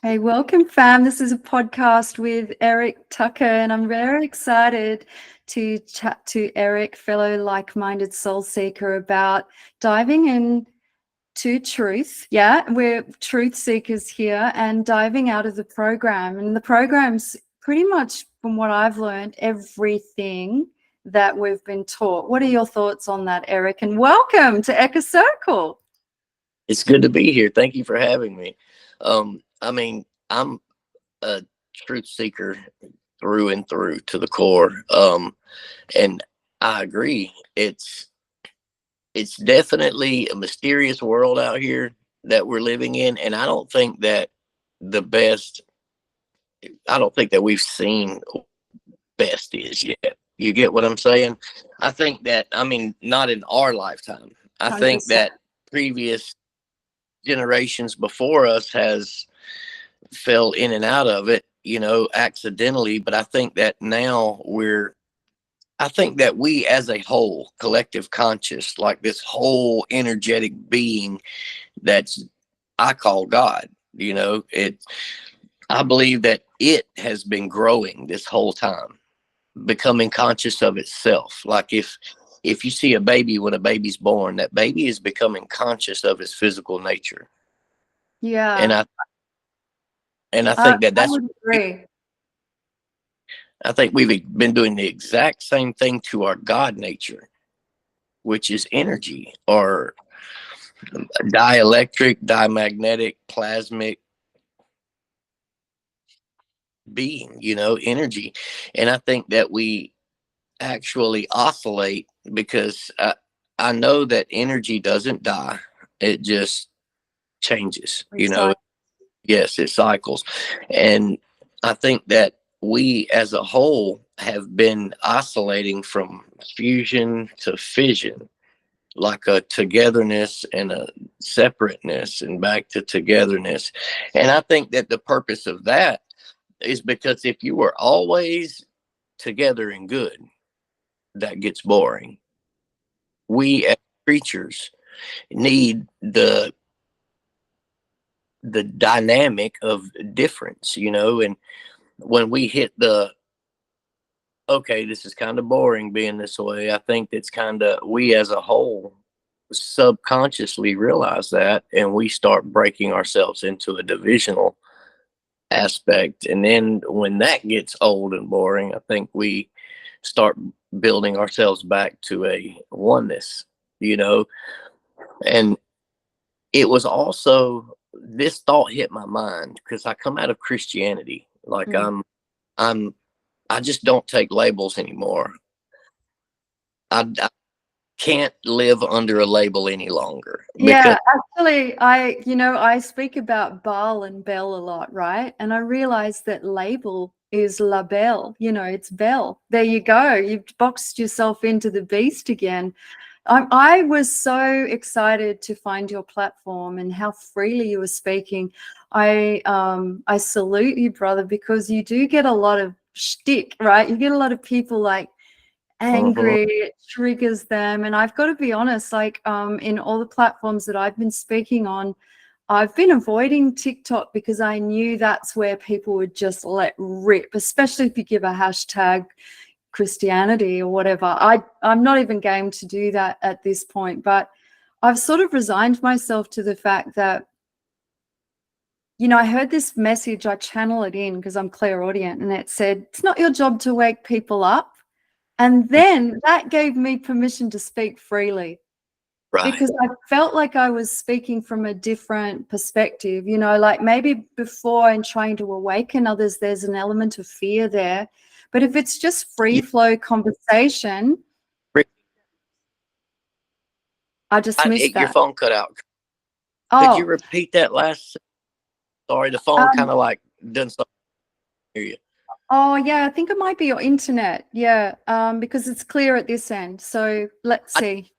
Hey, welcome, fam. This is a podcast with Erick Tucker, and I'm very excited to chat to Erick, fellow like-minded soul seeker, about diving into truth. Yeah, we're truth seekers here, and diving out of the program. And the program's pretty much, from what I've learned, everything that we've been taught. What are your thoughts on that, Erick? And welcome to Echo Circle. It's good to be here. Thank you for having me. I'm a truth seeker through and through to the core. And I agree. It's definitely a mysterious world out here that we're living in. And the best, I don't think that we've seen best is yet. You get what I'm saying? I think that, not in our lifetime. I think 100%. that previous generations before us has fell in and out of it, accidentally. But I think that I think that we as a whole, collective conscious, like this whole energetic being that's, I call God, I believe that it has been growing this whole time, becoming conscious of itself. Like if you see a baby when a baby's born, that baby is becoming conscious of its physical nature. And Yeah, I and I I, think that I that's would agree. I think we've been doing the exact same thing to our God nature, which is energy or dielectric, diamagnetic, plasmic being, energy. And I think that we actually oscillate because I know that energy doesn't die, it just changes. Recycle. Yes, it cycles. And I think that we as a whole have been oscillating from fusion to fission, like a togetherness and a separateness and back to togetherness. And I think that the purpose of that is because if you were always together and good, that gets boring. We as creatures need the dynamic of difference, and when we hit the okay, this is kind of boring being this way, I think it's kind of we as a whole subconsciously realize that, and we start breaking ourselves into a divisional aspect. And then when that gets old and boring, I think we start building ourselves back to a oneness, you know. And it was also this thought hit my mind because I come out of Christianity. Like Mm. I'm I just don't take labels anymore. I can't live under a label any longer because Yeah, actually, I speak about Baal and Bel a lot, right? And I realized that label is label, it's Bel. There you go. You've boxed yourself into the beast again. I was so excited to find your platform and how freely you were speaking. I salute you, brother, because you do get a lot of shtick, right? You get a lot of people like Mhm. angry, it triggers them. And I've got to be honest, like in all the platforms that I've been speaking on, I've been avoiding TikTok because I knew that's where people would just let rip, especially if you give a hashtag Christianity or whatever. I'm not even game to do that at this point, but I've sort of resigned myself to the fact that, I heard this message, I channel it in because I'm clairaudient, and it said, it's not your job to wake people up. And then that gave me permission to speak freely Right. because I felt like I was speaking from a different perspective, like maybe before in trying to awaken others, there's an element of fear there. But if it's just free Yeah. flow conversation, I just missed Your that. phone cut out. Could you Oh, repeat that last? Sorry, the phone um, kind of like done something near you. oh yeah, I think it might be your internet. Yeah, because it's clear at this end. So let's I, see.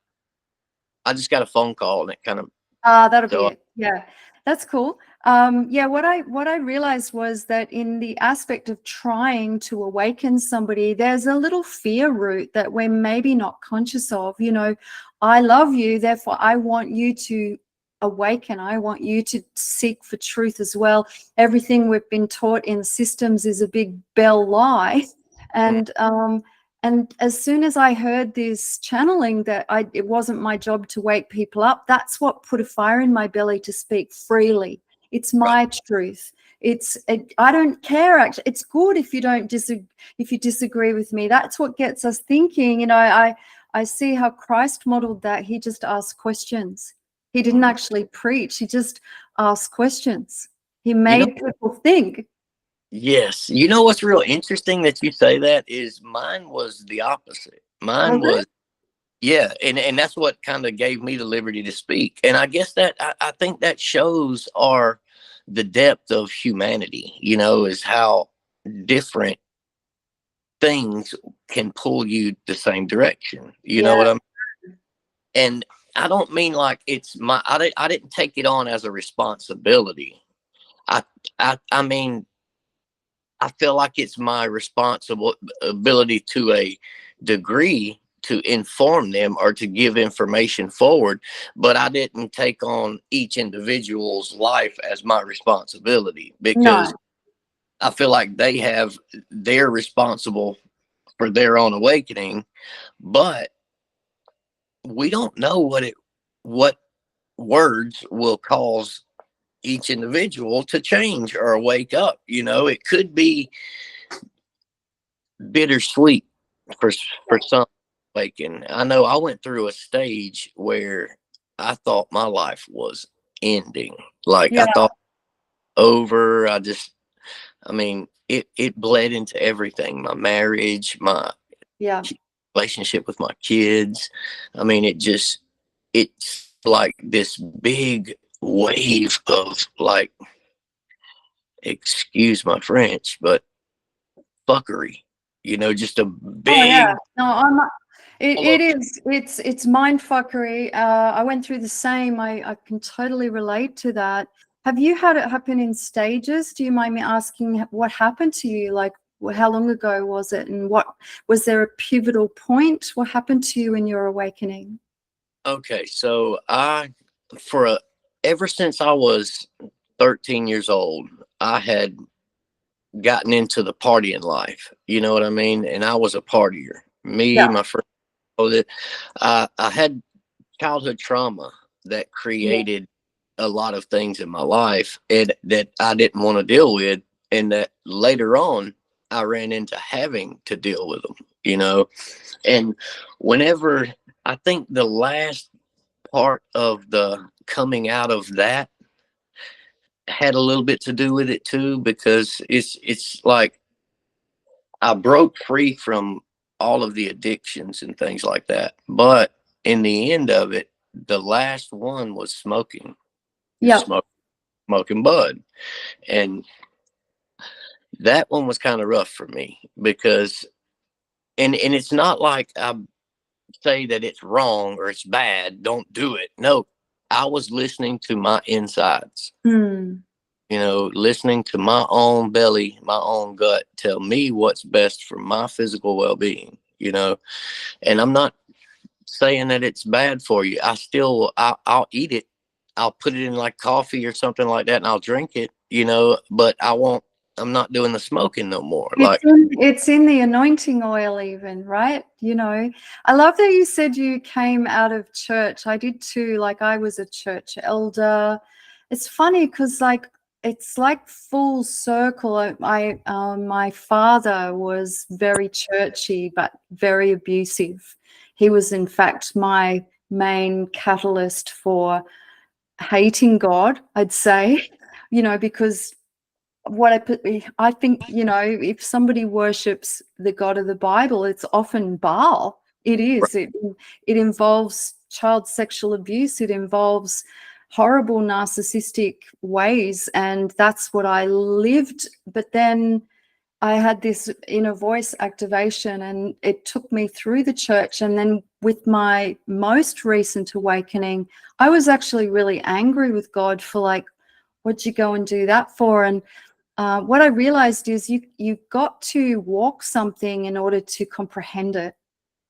I just got a phone call and it kind of That'll be so it. Yeah, that's cool. Yeah, what I realized was that in the aspect of trying to awaken somebody, there's a little fear root that we're maybe not conscious of. I love you, therefore I want you to awaken. I want you to seek for truth as well. Everything we've been taught in systems is a big bell lie. And as soon as I heard this channeling that it wasn't my job to wake people up, that's what put a fire in my belly to speak freely. It's my truth. I don't care, actually. It's good if you don't disagree with me. That's what gets us thinking. You know, I see how Christ modeled that. He just asked questions. He didn't actually preach. He just asked questions. He made people think. Yes. You know what's real interesting that you say that is mine was the opposite. Mine was, yeah. And that's what kind of gave me the liberty to speak. And I guess that I think that shows the depth of humanity, you know, is how different things can pull you the same direction. You know what I mean? And I don't mean like it's I didn't take it on as a responsibility. I mean, I feel like it's my responsibility to a degree to inform them or to give information forward, but I didn't take on each individual's life as my responsibility because I feel like they're responsible for their own awakening, but we don't know what words will cause each individual to change or wake up. You know, it could be bittersweet for some awakening. I know I went through a stage where I thought my life was ending. Like I thought over. I mean, it bled into everything. My marriage, my relationship with my kids. I mean, it's like this big wave of like, excuse my French, but fuckery, you know, just a big. It is. It's mind fuckery. I went through the same. I can totally relate to that. Have you had it happen in stages? Do you mind me asking what happened to you? Like, how long ago was it? And what was there a pivotal point? What happened to you in your awakening? Okay, so ever since I was 13 years old, I had gotten into the partying life. You know what I mean? And I was a partier. My friend, I had childhood trauma that created a lot of things in my life and that I didn't want to deal with, and that later on I ran into having to deal with them, you know. And whenever I think the last part of the coming out of that had a little bit to do with it too, because it's like I broke free from all of the addictions and things like that. But in the end of it, the last one was smoking. Smoking bud. And that one was kind of rough for me because and it's not like I say that it's wrong or it's bad, don't do it. No, I was listening to my insides. You know, listening to my own belly, my own gut tell me what's best for my physical well-being, you know. And I'm not saying that it's bad for you. I'll eat it. I'll put it in like coffee or something like that and I'll drink it, you know, but I'm not doing the smoking no more. It's in the anointing oil even, right? You know, I love that you said you came out of church. I did too. Like I was a church elder. It's funny because it's like full circle. My father was very churchy, but very abusive. He was in fact my main catalyst for hating God, I'd say, you know, because I think, you know, if somebody worships the God of the Bible, it's often Baal. It is. It involves child sexual abuse. It involves horrible narcissistic ways. And that's what I lived. But then I had this inner voice activation and it took me through the church. And then with my most recent awakening, I was actually really angry with God for like, what'd you go and do that for? And what I realized is you've got to walk something in order to comprehend it.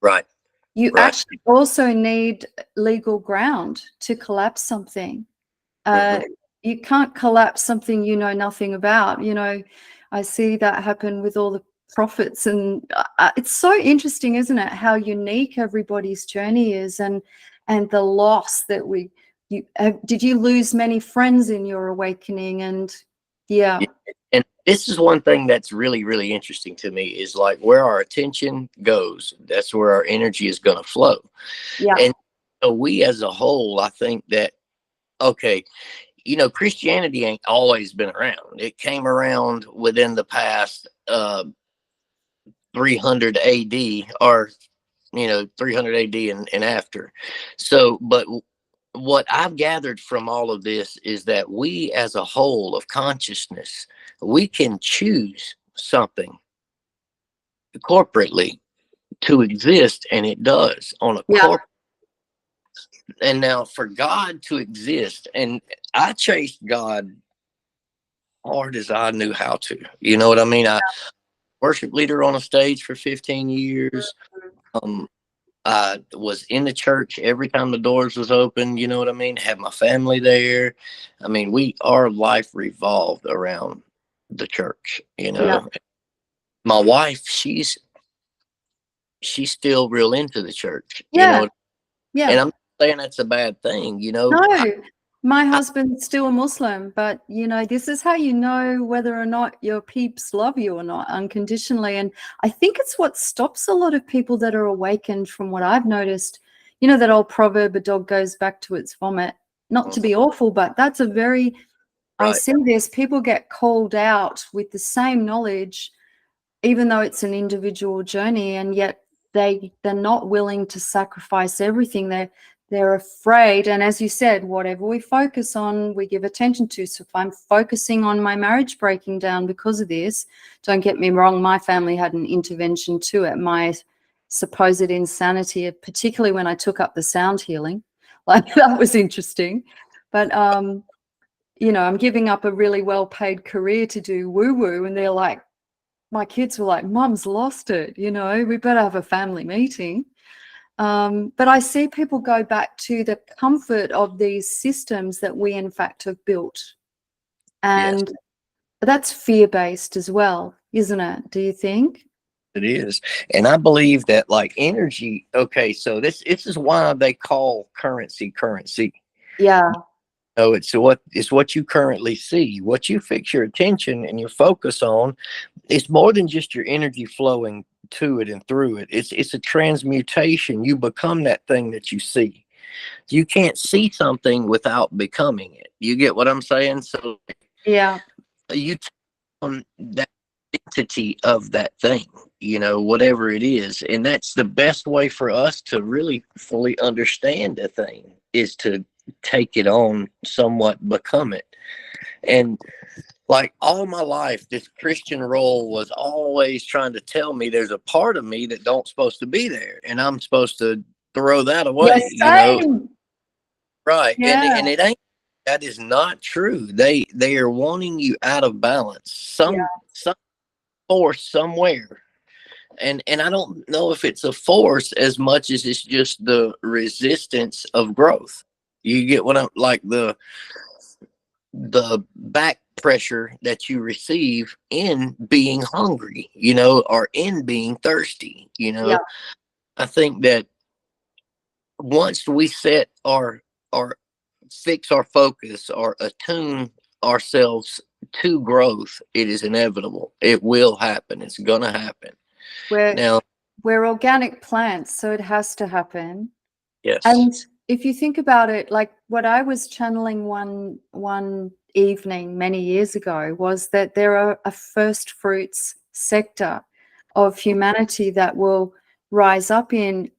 Right. You actually also need legal ground to collapse something. You can't collapse something you know nothing about. I see that happen with all the prophets, and it's so interesting, isn't it, how unique everybody's journey is, and the loss that did you lose many friends in your awakening? And yeah. And this is one thing that's really, really interesting to me, is like where our attention goes, that's where our energy is going to flow. Yeah. And so we as a whole, I think that, okay, Christianity ain't always been around. It came around within the past 300 AD, or 300 AD and after. So, but what I've gathered from all of this is that we as a whole of consciousness, we can choose something corporately to exist, and it does on a corporate. And now for God to exist, and I chased God hard as I knew how to. You know what I mean? I worship leader on a stage for 15 years. I was in the church every time the doors was open. You know what I mean? Had my family there. I mean, our life revolved around the church. My wife, she's still real into the church. Yeah. And I'm saying that's a bad thing. No, my husband's still a Muslim, but this is how you know whether or not your peeps love you or not, unconditionally. And I think it's what stops a lot of people that are awakened, from what I've noticed. That old proverb, a dog goes back to its vomit. Not to be awful, but that's a very, I see this, people get called out with the same knowledge, even though it's an individual journey, and yet they're not willing to sacrifice everything. They're afraid. And as you said, whatever we focus on, we give attention to. So if I'm focusing on my marriage breaking down because of this, don't get me wrong, my family had an intervention to it. My supposed insanity, particularly when I took up the sound healing, like that was interesting. But, I'm giving up a really well-paid career to do woo-woo. And they're like, my kids were like, Mum's lost it. We better have a family meeting. But I see people go back to the comfort of these systems that we in fact have built. And that's fear-based as well, isn't it? Do you think? It is. And I believe that like energy, okay, so this is why they call currency. Yeah. So it's what you currently see, what you fix your attention and your focus on. It's more than just your energy flowing to it and through it. It's a transmutation. You become that thing that you see. You can't see something without becoming it. You get what I'm saying? So yeah, you take on that entity of that thing, whatever it is. And that's the best way for us to really fully understand a thing, is to take it on, somewhat become it. And like all my life, this Christian role was always trying to tell me there's a part of me that don't supposed to be there, and I'm supposed to throw that away. Right? Yeah. And it ain't. That is not true. They are wanting you out of balance. Some force somewhere. And I don't know if it's a force as much as it's just the resistance of growth. You get what I'm like, the back pressure that you receive in being hungry, or in being thirsty, I think that once we set our fix our focus or attune ourselves to growth, it is inevitable. It will happen. It's gonna happen. We're organic plants, so it has to happen. Yes. And if you think about it, like what I was channeling one evening many years ago was that there are a first fruits sector of humanity that will rise up in,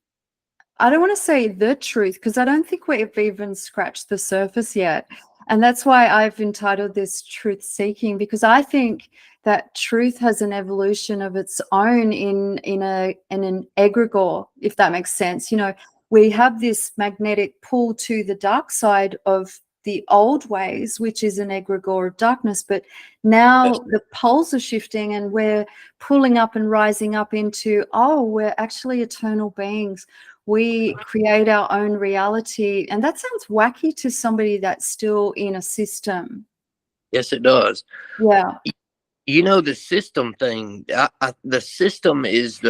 I don't want to say the truth, because I don't think we've even scratched the surface yet. And that's why I've entitled this Truth Seeking, because I think that truth has an evolution of its own in an egregore, if that makes sense. We have this magnetic pull to the dark side of the old ways, which is an egregore of darkness. But now the poles are shifting and we're pulling up and rising up into, we're actually eternal beings. we create our own reality. And that sounds wacky to somebody that's still in a system. Yes, it does. Yeah. You know, the system thing, the system is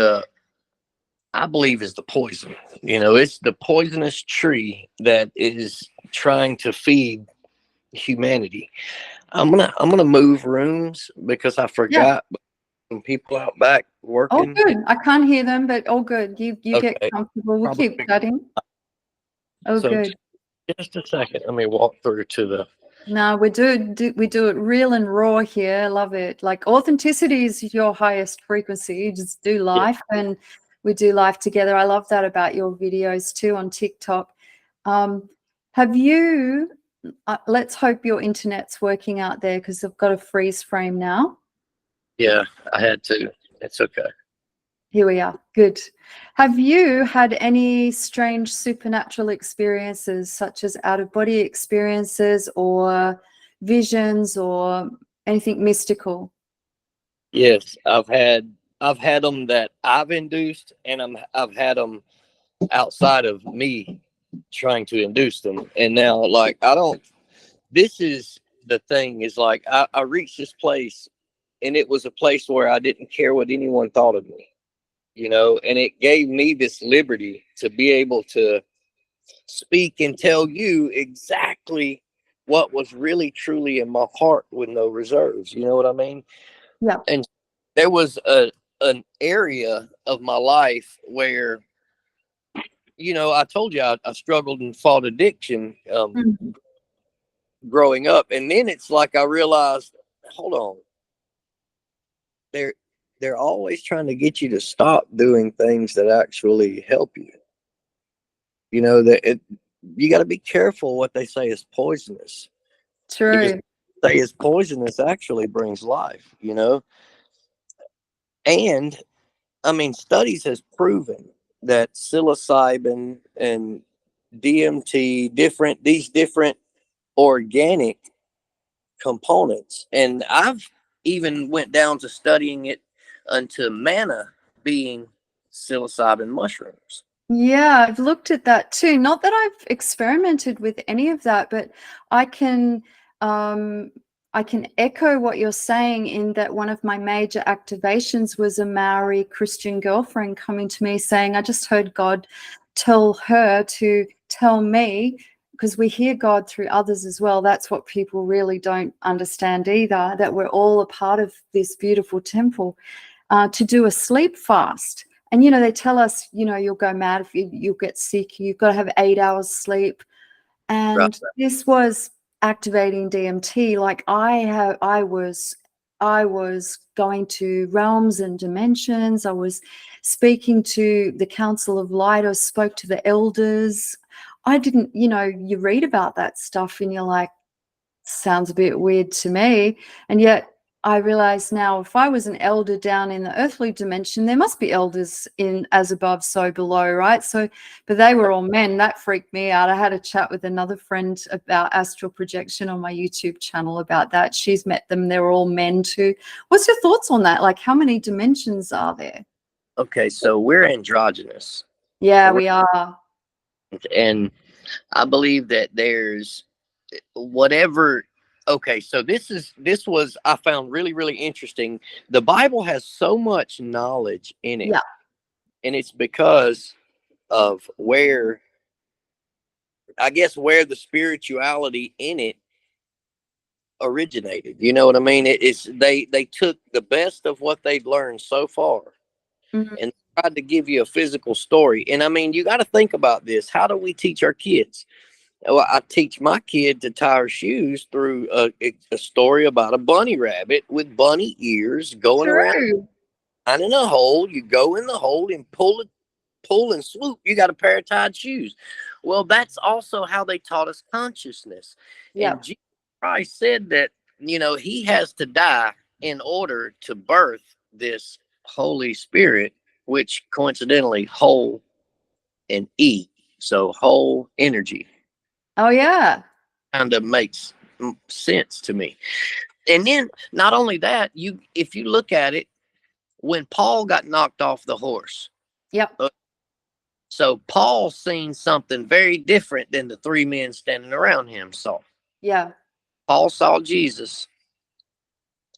I believe is the poison. You know, it's the poisonous tree that is trying to feed humanity. I'm gonna move rooms because I Yeah. forgot some people out back Oh, working. good. I can't hear them, but all good. You get Okay, comfortable. We'll probably. keep chatting. Oh, So good. just a second. Let me walk through to the. No, we do it real and raw here. Love it. Like authenticity is your highest frequency. You just do Yeah, life, and we do life together. I love that about your videos too on TikTok. Um, have you? Let's hope your internet's working out there because I've got a freeze frame now. yeah, I had to. It's okay. Here we are. Good. Have you had any strange supernatural experiences, such as out-of-body experiences or visions or anything mystical? Yes, I've had them that I've induced, and I've had them outside of me trying to induce them. And now, like, I don't. This is the thing. Is like I reached this place, and it was a place where I didn't care what anyone thought of me. You know, and it gave me this liberty to be able to speak and tell you exactly what was really truly in my heart with no reserves. You know what I mean? Yeah. And there was an area of my life where, you know, I told you I struggled and fought addiction Mhm. growing up, and then it's like I realized, hold on, they're they're always trying to get you to stop doing things that actually help you. You know that you got to be careful what they say is poisonous, because True. say is poisonous actually brings life. You know, and I mean, studies has proven that psilocybin and DMT, these different organic components, and I've even went down to studying it unto manna being psilocybin mushrooms. Yeah, I've looked at that too. Not that I've experimented with any of that, but I can um I can echo what you're saying in that one of my major activations was a Maori Christian girlfriend coming to me saying, I just heard God tell her to tell me, because we hear God through others as well. That's what people really don't understand either, that we're all a part of this beautiful temple, to do a sleep fast. And, they tell us, you'll go mad if you'll get sick. You've got to have 8 hours sleep. Right. And this was activating DMT. Like I was going to realms and dimensions. I was speaking to the Council of Light. I spoke to the elders. I didn't, you read about that stuff and you're like, sounds a bit weird to me. And yet I realize now, if I was an elder down in the earthly dimension, there must be elders in as above, so below, right? So, but they were all men. That freaked me out. I had a chat with another friend about astral projection on my YouTube channel about that. She's met them. They're all men too. What's your thoughts on that? Like, how many dimensions are there? Okay, so we're androgynous, Yeah, we're, we are. and I believe that there's whatever. Okay, so this was I found really really interesting. The Bible has so much knowledge in it, Yeah. and it's because of where, I guess, where the spirituality in it originated. You know what I mean? It's they took the best of what they'd learned so far Mhm. and tried to give you a physical story. And I mean, you got to think about this. How do we teach our kids? Well, I teach my kid to tie her shoes through a story about a bunny rabbit with bunny ears going around True. in a hole. You go in the hole and pull and swoop. You got a pair of tied shoes. Well, that's also how they taught us consciousness. Yeah. And Jesus Christ said that, he has to die in order to birth this Holy Spirit, which coincidentally, whole and E. So whole energy Oh, yeah. kind of makes sense to me. And then not only that, if you look at it, when Paul got knocked off the horse, Yep. uh, So Paul seen something very different than the three men standing around him saw. Yeah. Paul saw Jesus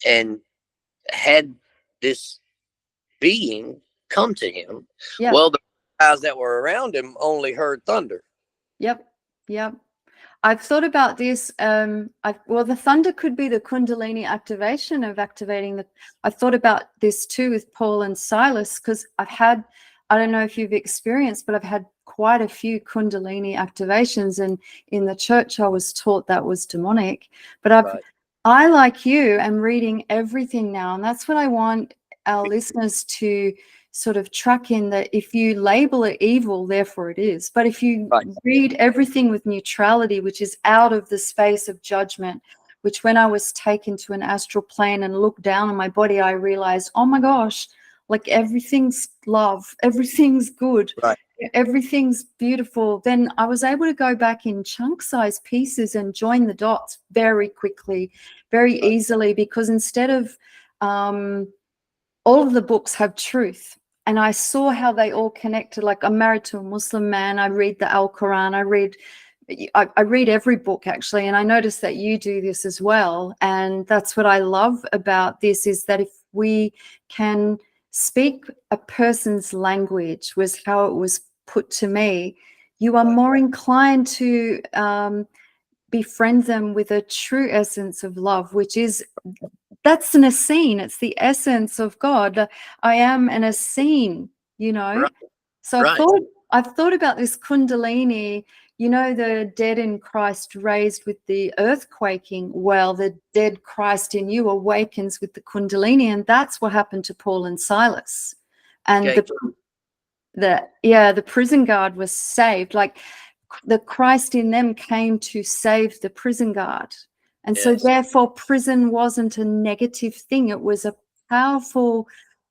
and had this being come to him. Yeah. Well, the guys that were around him only heard thunder. Yep. Yep. I've thought about this. Well, the thunder could be the Kundalini activation of activating the. I've thought about this too with Paul and Silas, because I don't know if you've experienced, but I've had quite a few Kundalini activations, and in the church I was taught that was demonic. But I, like you, am reading everything now, and that's what I want our listeners to sort of track in, that if you label it evil, therefore it is. But if you read everything with neutrality, which is out of the space of judgment, which when I was taken to an astral plane and looked down on my body, I realized, oh my gosh, like everything's love, everything's good, everything's beautiful. Then I was able to go back in chunk-sized pieces and join the dots very quickly, very easily, because instead of all of the books have truth. And I saw how they all connected. Like, I'm married to a Muslim man. I read the Al-Quran. I read every book, actually. And I noticed that you do this as well. And that's what I love about this, is that if we can speak a person's language, was how it was put to me, you are more inclined to befriend them with a true essence of love, which is, that's an Essene. It's the essence of God. I am an Essene, you know. So I've thought about this Kundalini, you know, the dead in Christ raised with the earthquaking. Well, the dead Christ in you awakens with the Kundalini, and that's what happened to Paul and Silas. And the prison guard was saved. Like, the Christ in them came to save the prison guard. And so therefore prison wasn't a negative thing. It was a powerful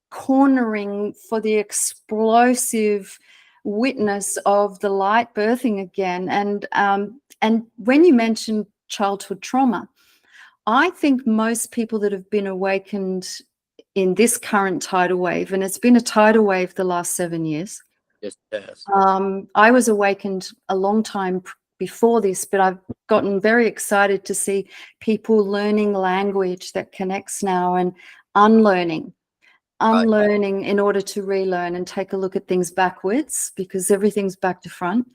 cornering for the explosive witness of the light birthing again. And when you mentioned childhood trauma, I think most people that have been awakened in this current tidal wave, and it's been a tidal wave the last 7 years. Yes, it has. I was awakened a long time before this, but I've gotten very excited to see people learning language that connects now, and unlearning in order to relearn and take a look at things backwards, because everything's back to front.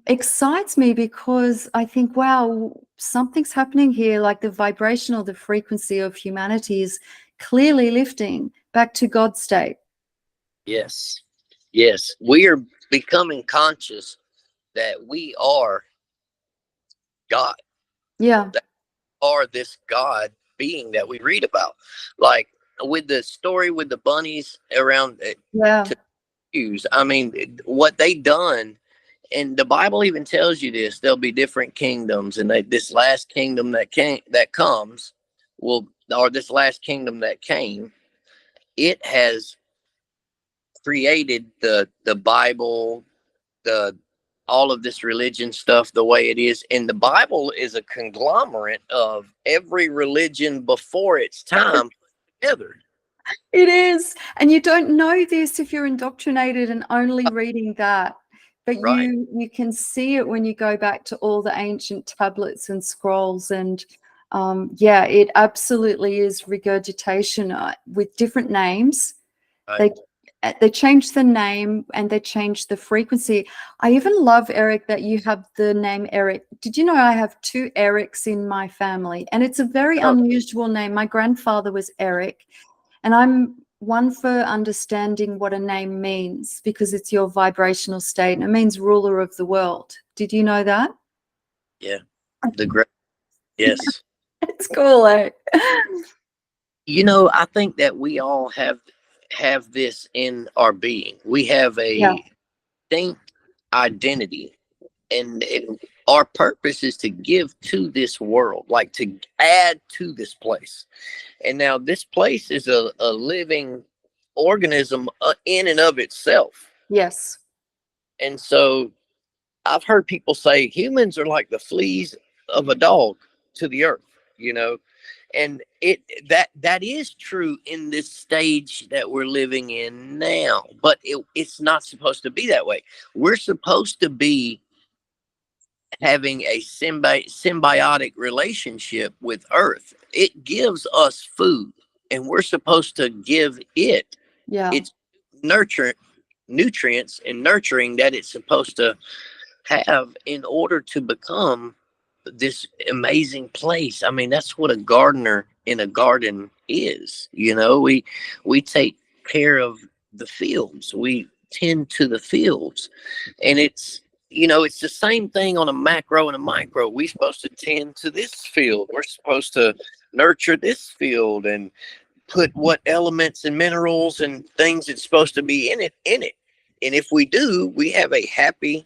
Excites me, because I think, wow, something's happening here. Like, the vibrational, the frequency of humanity is clearly lifting back to God's state. Yes. We are becoming conscious that we are God. Yeah. That are this God being that we read about. Like with the story with the bunnies around I mean, what they done, and the Bible even tells you this, there'll be different kingdoms, and this last kingdom that comes will, or this last kingdom that came, it has created the Bible, all of this religion stuff the way it is. And the Bible is a conglomerate of every religion before its time together. It is. And you don't know this if you're indoctrinated and only reading that. But you can see it when you go back to all the ancient tablets and scrolls. And it absolutely is regurgitation with different names. They changed the name and they changed the frequency. I even love, Eric, that you have the name Erick. Did you know I have 2 Ericks in my family? And it's a very unusual name. My grandfather was Erick. And I'm one for understanding what a name means, because it's your vibrational state, and it means ruler of the world. Did you know that? Yeah. Yes. It's cool, eh? You know, I think that we all have this in our being. We have a distinct identity, and our purpose is to give to this world, like to add to this place. And now this place is a living organism in and of itself. Yes. And so I've heard people say humans are like the fleas of a dog to the earth. you know. And that is true in this stage that we're living in now, but it's not supposed to be that way. We're supposed to be having a symbiotic relationship with earth. It gives us food, and we're supposed to give it Yeah. its nurture nutrients and nurturing that it's supposed to have in order to become this amazing place. I mean, that's what a gardener in a garden is. You know, we take care of the fields. We tend to the fields. And it's, you know, it's the same thing on a macro and a micro. We're supposed to tend to this field. We're supposed to nurture this field and put what elements and minerals and things it's supposed to be in it. And if we do, we have a happy,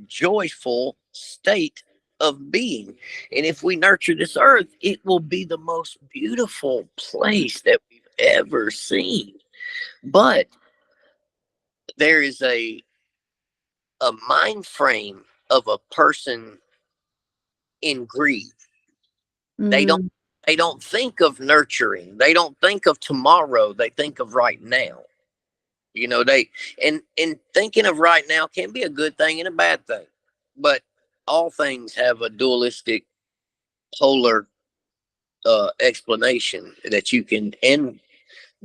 joyful state of being. And if we nurture this earth, it will be the most beautiful place that we've ever seen. But there is a mind frame of a person in greed. They don't Mm. they don't think of nurturing. They don't think of tomorrow. They think of right now. You know, they and thinking of right now can be a good thing and a bad thing. But all things have a dualistic polar explanation that you can end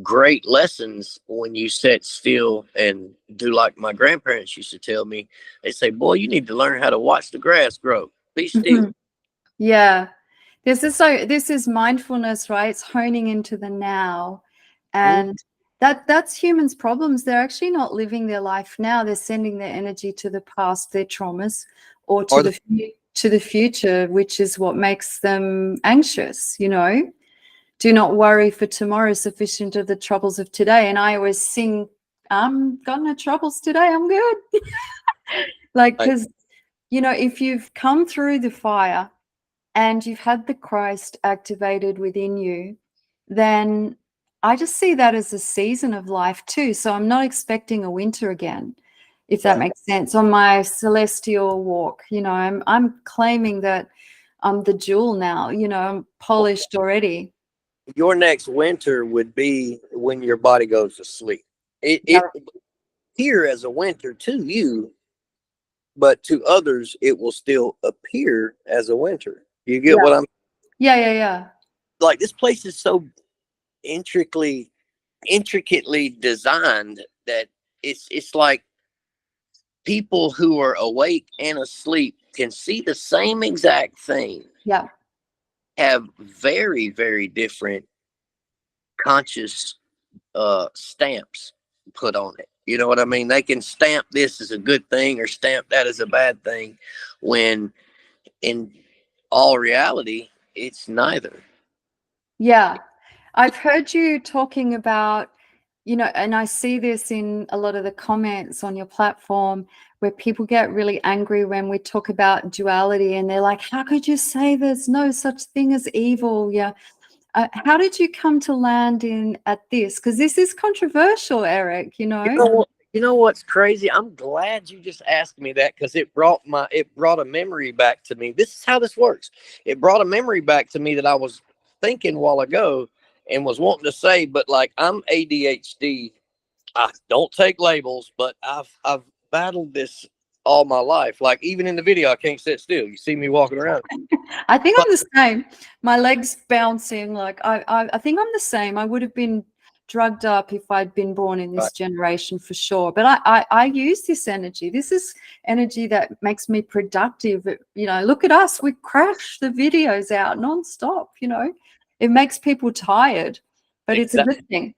great lessons when you sit still and do like my grandparents used to tell me. They say, boy, you need to learn how to watch the grass grow. Be still. Yeah. This is mindfulness, right? It's honing into the now. Mhm. And that's humans' problems. They're actually not living their life now. They're sending their energy to the past, their traumas, or Or to the future, which is what makes them anxious, you know. Do not worry, for tomorrow is sufficient of the troubles of today. And I always sing, I'm got no troubles today, I'm good. Like, like, because, you know, if you've come through the fire and you've had the Christ activated within you, then I just see that as a season of life too. So I'm not expecting a winter again, if that right. makes sense. On my celestial walk, you know, I'm claiming that I'm the jewel now, you know, I'm polished already. Your next winter would be when your body goes to sleep. It here as a winter to you, but to others it will still appear as a winter. You get Yeah. what I'm Yeah, yeah, yeah. like? This place is so intricately intricately designed that it's like people who are awake and asleep can see the same exact thing, Yeah. have very very different conscious stamps put on it. You know what I mean? They can stamp this as a good thing or stamp that as a bad thing, when in all reality it's neither. Yeah. I've heard you talking about, you know, and I see this in a lot of the comments on your platform where people get really angry when we talk about duality and they're like, how could you say there's no such thing as evil? Yeah. How did you come to land in at this? Because this is controversial, Erick, you You know? know what? You know what's crazy? I'm glad you just asked me that, because it brought a memory back to me. This is how this works. It brought a memory back to me that I was thinking a while ago and was wanting to say, but like, I'm ADHD. I don't take labels, but I've battled this all my life. Like, even in the video, I can't sit still. You see me walking around. I think But I'm the same. My legs bouncing. Like I think I'm the same. I would have been drugged up if I'd been born in right, this generation for sure. But I use this energy. This is energy that makes me productive. You know, look at us. We crash the videos out nonstop. You know, it makes people tired, but it's a exactly. good thing.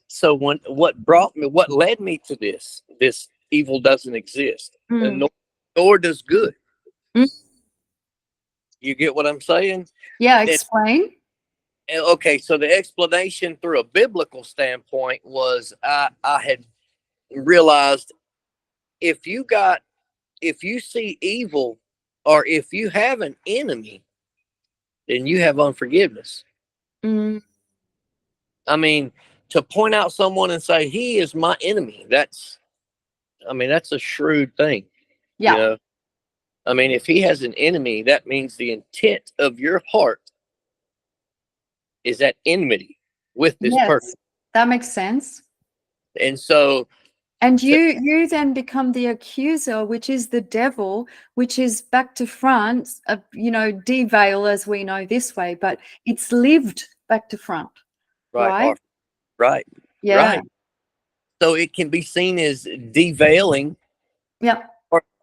So what led me to this evil doesn't exist, and Mm. nor does good. Mm. You get what I'm saying? Yeah, And, explain. okay, so the explanation through a biblical standpoint was, I had realized, if if you see evil, or if you have an enemy, then you have unforgiveness. Mm. I mean, to point out someone and say he is my enemy, that's, I mean, that's a shrewd thing, you Yeah. know. I mean, if he has an enemy, that means the intent of your heart is at enmity with this person. Yes, that makes sense. And so, And you then become the accuser, which is the devil, which is back to front, de-veil as we know this way, but it's lived back to front, right, right? right, Yeah, right. So it can be seen as deveiling, yeah,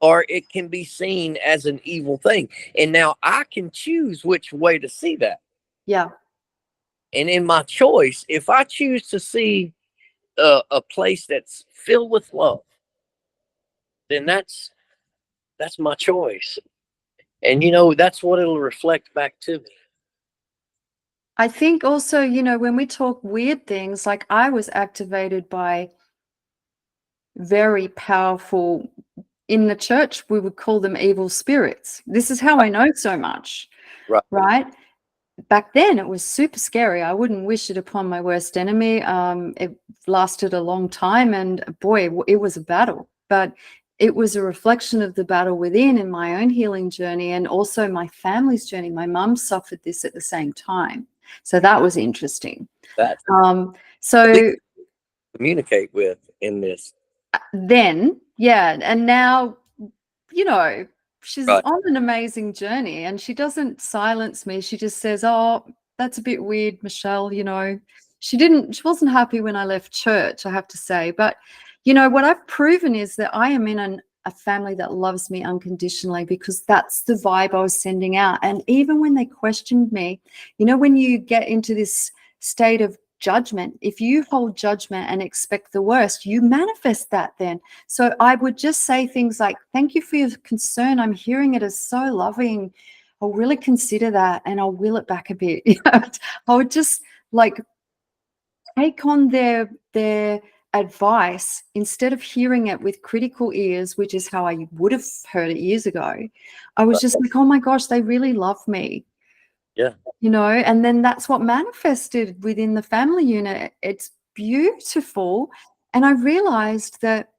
or it can be seen as an evil thing. And now I can choose which way to see that. yeah. And in my choice, if I choose to see a place that's filled with love, then that's my choice. And that's what it'll reflect back to me. I think also, when we talk weird things, like I was activated by very powerful, in the church, we would call them evil spirits. This is how I know so much, Right. right? Back then it was super scary. I wouldn't wish it upon my worst enemy. It lasted a long time, and boy, it was a battle, but it was a reflection of the battle within in my own healing journey, and also my family's journey. My mum suffered this at the same time, so that was interesting. That So communicate with in this. then, yeah, and now, she's Right. on an amazing journey, and she doesn't silence me. She just says, "Oh, that's a bit weird, Michelle." She wasn't happy when I left church, I have to say. But, what I've proven is that I am in a family that loves me unconditionally, because that's the vibe I was sending out. And even when they questioned me, when you get into this state of judgment, if you hold judgment and expect the worst, you manifest that then. So I would just say things like, "Thank you for your concern. I'm hearing it as so loving. I'll really consider that, and I'll will it back a bit." I would just like take on their advice instead of hearing it with critical ears, which is how I would have heard it years ago. I was just like, "Oh my gosh, they really love me." Yeah. And then that's what manifested within the family unit. It's beautiful. And I realized that,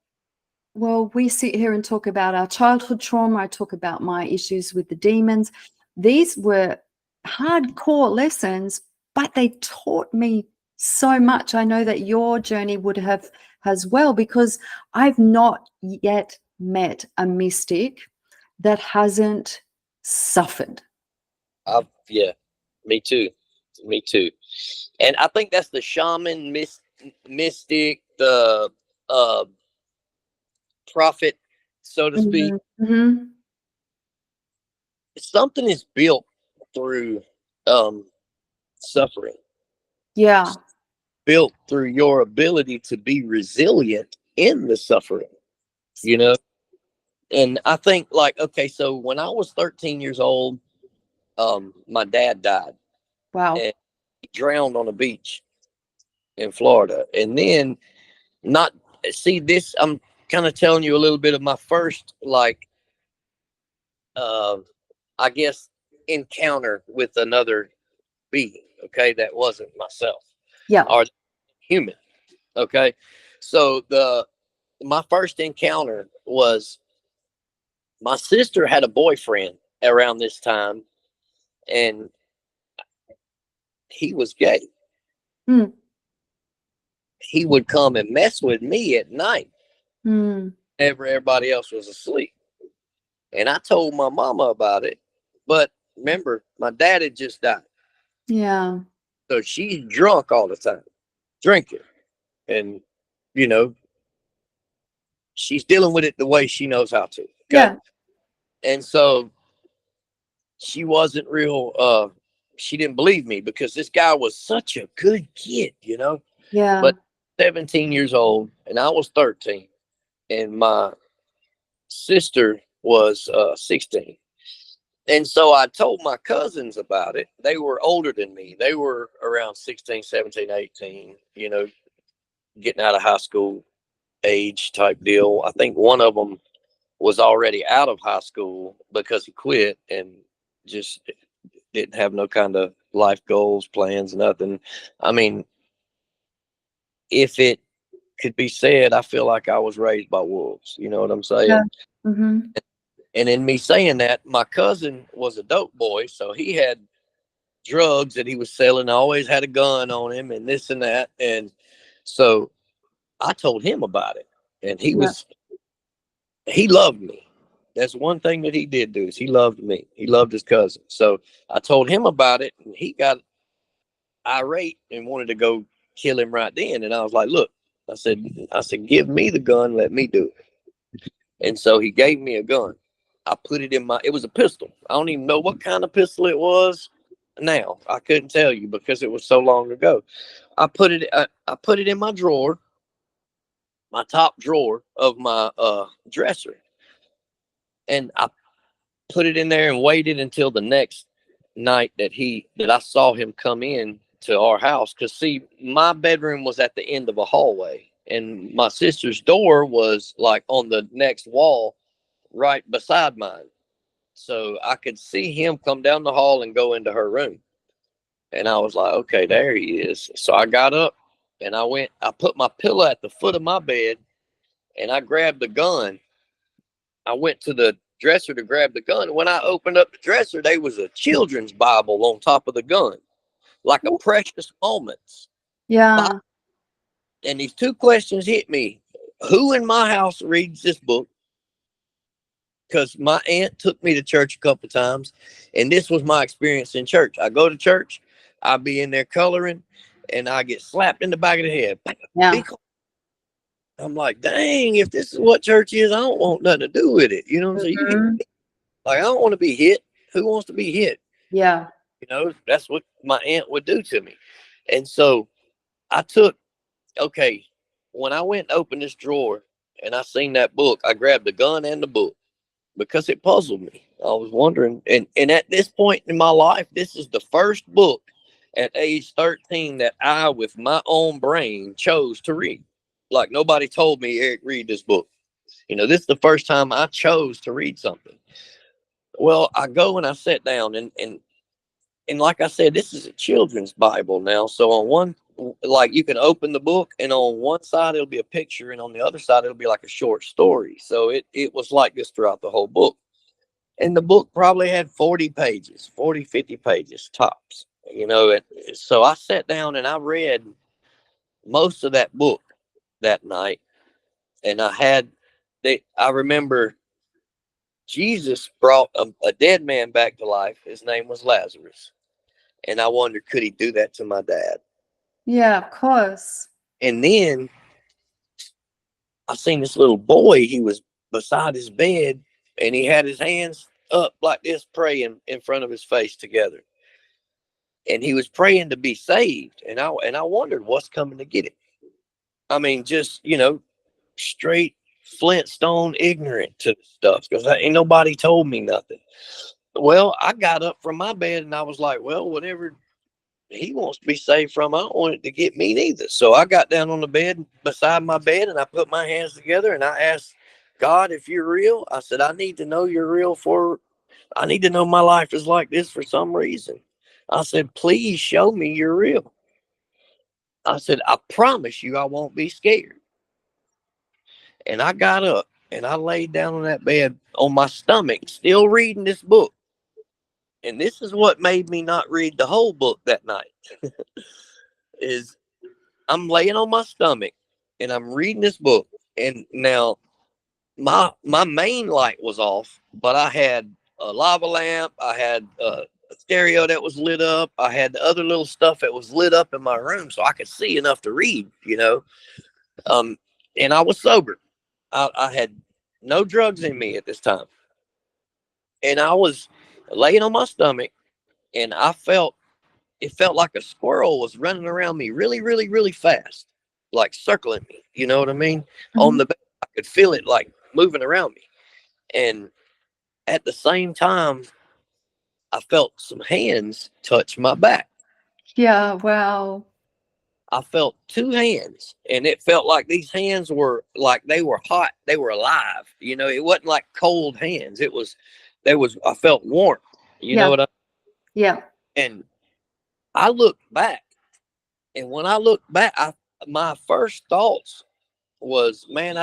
well, we sit here and talk about our childhood trauma. I talk about my issues with the demons. These were hardcore lessons, but they taught me so much. I know that your journey would have as well, because I've not yet met a mystic that hasn't suffered. Yeah, me too. Me too. And I think that's the shaman, mystic, the uh, prophet, so to speak. Mm-hmm. Something is built through suffering, Yeah. built through your ability to be resilient in the suffering, you know? And I think, like, okay, so when I was 13 years old, my dad died. Wow. And he drowned on a beach in Florida. And then, not see this, I'm kind of telling you a little bit of my first, like, uh, I guess, encounter with another being, okay, that wasn't myself Yeah. or human. Okay. So my first encounter was, my sister had a boyfriend around this time, and he was gay. Mm. He would come and mess with me at night Mm. whenever everybody else was asleep. And I told my mama about it. But remember, my dad had just died. Yeah. So she's drunk all the time, drinking. And, you know, she's dealing with it the way she knows how to. Okay. Yeah. And so she wasn't real, she didn't believe me because this guy was such a good kid, Yeah. But 17 years old and I was 13, and my sister was 16. And so I told my cousins about it. They were older than me. They were around 16, 17, 18, getting out of high school age type deal. I think one of them was already out of high school because he quit and just didn't have no kind of life goals, plans, nothing. I mean, if it could be said, I feel like I was raised by wolves. You know what I'm saying? Yeah. Mm-hmm. And in me saying that, my cousin was a dope boy, so he had drugs that he was selling. Always had a gun on him, and this and that. And so I told him about it, and Yeah. he loved me. That's one thing that he did do, is he loved me. He loved his cousin. So I told him about it, and he got irate and wanted to go kill him right then. And I was like, look, I said, give me the gun, let me do it. And so he gave me a gun. I put it in it was a pistol. I don't even know what kind of pistol it was now. I couldn't tell you because it was so long ago. I put it in my drawer, my top drawer of my dresser. And I put it in there and waited until the next night that I saw him come in to our house. Cause see, my bedroom was at the end of a hallway, and my sister's door was like on the next wall right beside mine. So I could see him come down the hall and go into her room. And I was like, okay, there he is. So I got up and I put my pillow at the foot of my bed, and I grabbed the gun. I went to the dresser to grab the gun. When I opened up the dresser, there was a children's Bible on top of the gun, like a Precious Moments Bible. Yeah. And these two questions hit me. Who in my house reads this book? Because my aunt took me to church a couple times, and this was my experience in church. I go to church, I be in there coloring, and I get slapped in the back of the head. Yeah. I'm like, dang, if this is what church is, I don't want nothing to do with it. You know what I'm saying? Mhm. Like, I don't want to be hit. Who wants to be hit? Yeah. You know, that's what my aunt would do to me. And so I took, okay, when I went and opened this drawer and I seen that book, I grabbed the gun and the book because it puzzled me. I was wondering, and at this point in my life, this is the first book at age 13 that I, with my own brain, chose to read. Like, nobody told me, Eric, read this book. You know, this is the first time I chose to read something. Well, I go and I sit down, and like I said, this is a children's Bible now. So on one, like, you can open the book, and on one side it'll be a picture, and on the other side it'll be like a short story. So it was like this throughout the whole book. And the book probably had 40 pages, 40, 50 pages tops. You know, so I sat down and I read most of that book that night. And I remember Jesus brought a dead man back to life. His name was Lazarus. And I wondered, could he do that to my dad? Yeah, of course. And then I seen this little boy. He was beside his bed, and he had his hands up like this, praying in front of his face together. And he was praying to be saved. And I wondered what's coming to get him. I mean, just, straight Flintstone ignorant to stuff, because ain't nobody told me nothing. Well, I got up from my bed and I was like, well, whatever he wants to be saved from, I don't want it to get me neither. So I got down on the bed beside my bed and I put my hands together and I asked God, if you're real, I said, I need to know you're real. I need to know my life is like this for some reason. I said, please show me you're real. I said, I promise you I won't be scared. And I got up and I laid down on that bed on my stomach, still reading this book. And this is what made me not read the whole book that night. Is I'm laying on my stomach and I'm reading this book. And now my main light was off, but I had a lava lamp, I had a stereo that was lit up, I had the other little stuff that was lit up in my room so I could see enough to read, Um, and I was sober. I had no drugs in me at this time. And I was laying on my stomach and it felt like a squirrel was running around me really, really, really fast, like circling me. You know what I mean? On Mhm. the bed, I could feel it like moving around me. And at the same time, I felt some hands touch my back. Yeah, wow. I felt two hands, and it felt like these hands were like they were hot, they were alive. It wasn't like cold hands. I felt warmth. You know Yeah. what Yeah. and I looked back, and when I looked back, my first thoughts was, man,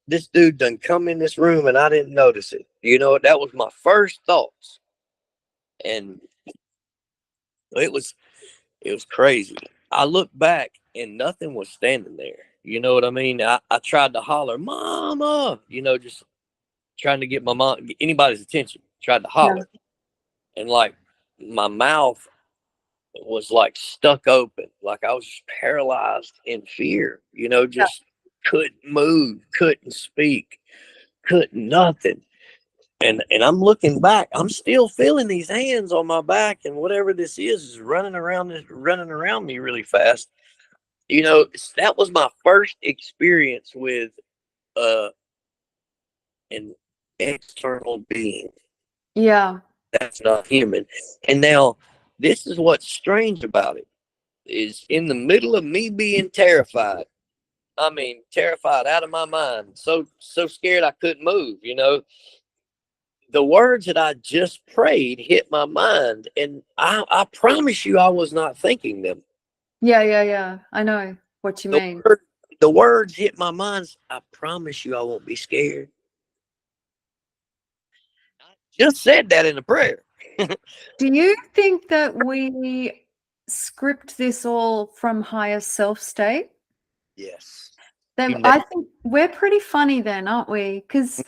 this dude done come in this room and I didn't notice it. You know, that was my first thoughts. And it was crazy. I looked back and nothing was standing there. You know what I mean? I tried to holler, "Mama," you know, just trying to get my mom, anybody's attention. Tried to Yeah. holler, and like my mouth was like stuck open, like I was just paralyzed in fear. You know, Yeah. just couldn't move, couldn't speak, couldn't nothing. And I'm looking back, I'm still feeling these hands on my back, and whatever this is running around me really fast. You know, that was my first experience with uh an external being Yeah. that's not human. And now this is what's strange about it, is in the middle of me being terrified. I mean, terrified out of my mind, so scared I couldn't move, you know. The words that I just prayed hit my mind, and I promise you I was not thinking them. Yeah. Yeah. Yeah. I know what you The mean. word, the words hit my mind. I promise you I won't be scared. I just said that in a prayer. Do you think that we script this all from higher self state? Yes. Then You know, I think we're pretty funny then, aren't we? Because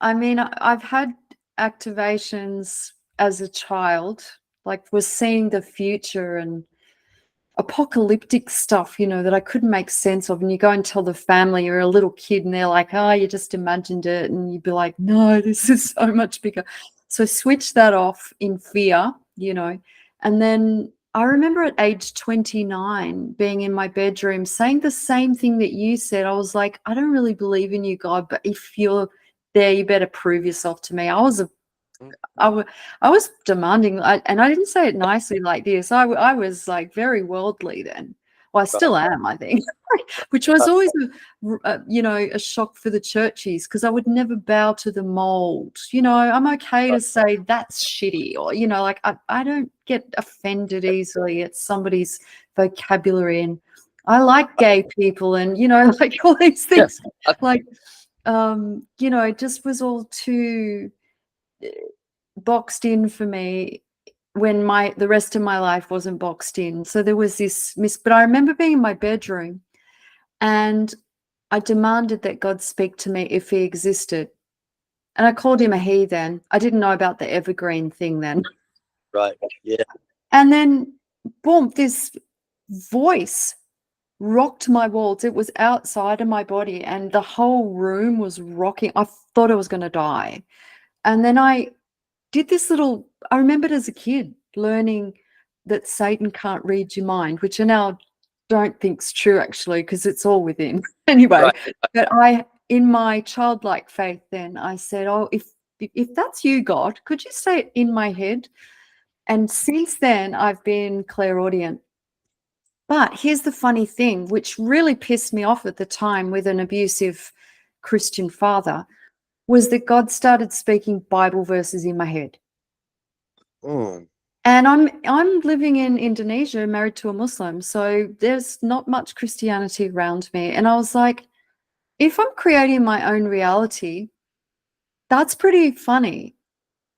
I mean, I've had activations as a child, like was seeing the future and apocalyptic stuff, you know, that I couldn't make sense of. And you go and tell the family you're a little kid, and they're like, "Oh, you just imagined it," and you'd be like, "No, this is so much bigger." So switch that off in fear, you know, and then. I remember at age 29 being in my bedroom saying the same thing that you said. I was like, I don't really believe in you, God, but if you're there, you better prove yourself to me. I was demanding, and I didn't say it nicely like this. I was like very worldly then. Well, I still am, I think, which was always, you know, a shock for the churchies because I would never bow to the mold. You know, I'm okay to say that's shitty, or you know, like I don't get offended easily at somebody's vocabulary, and I like gay people, and you know, like all these things, like you know, it just was all too boxed in for me when the rest of my life wasn't boxed in. So there was this but I remember being in my bedroom and I demanded that God speak to me if he existed. And I called him a he then. I didn't know about the evergreen thing then. right. Yeah. And then boom, this voice rocked my walls. It was outside of my body and the whole room was rocking. I thought I was going to die. And then I did this little, I remembered as a kid learning that Satan can't read your mind, which I now don't think's true actually, because it's all within. Anyway, Right. but in my childlike faith, then I said, "Oh, if that's you, God, could you say it in my head?" And since then, I've been clairaudient. But here's the funny thing, which really pissed me off at the time with an abusive Christian father, was that God started speaking Bible verses in my head. Mm. And I'm living in Indonesia, married to a Muslim, so there's not much Christianity around me. And I was like, if I'm creating my own reality, that's pretty funny.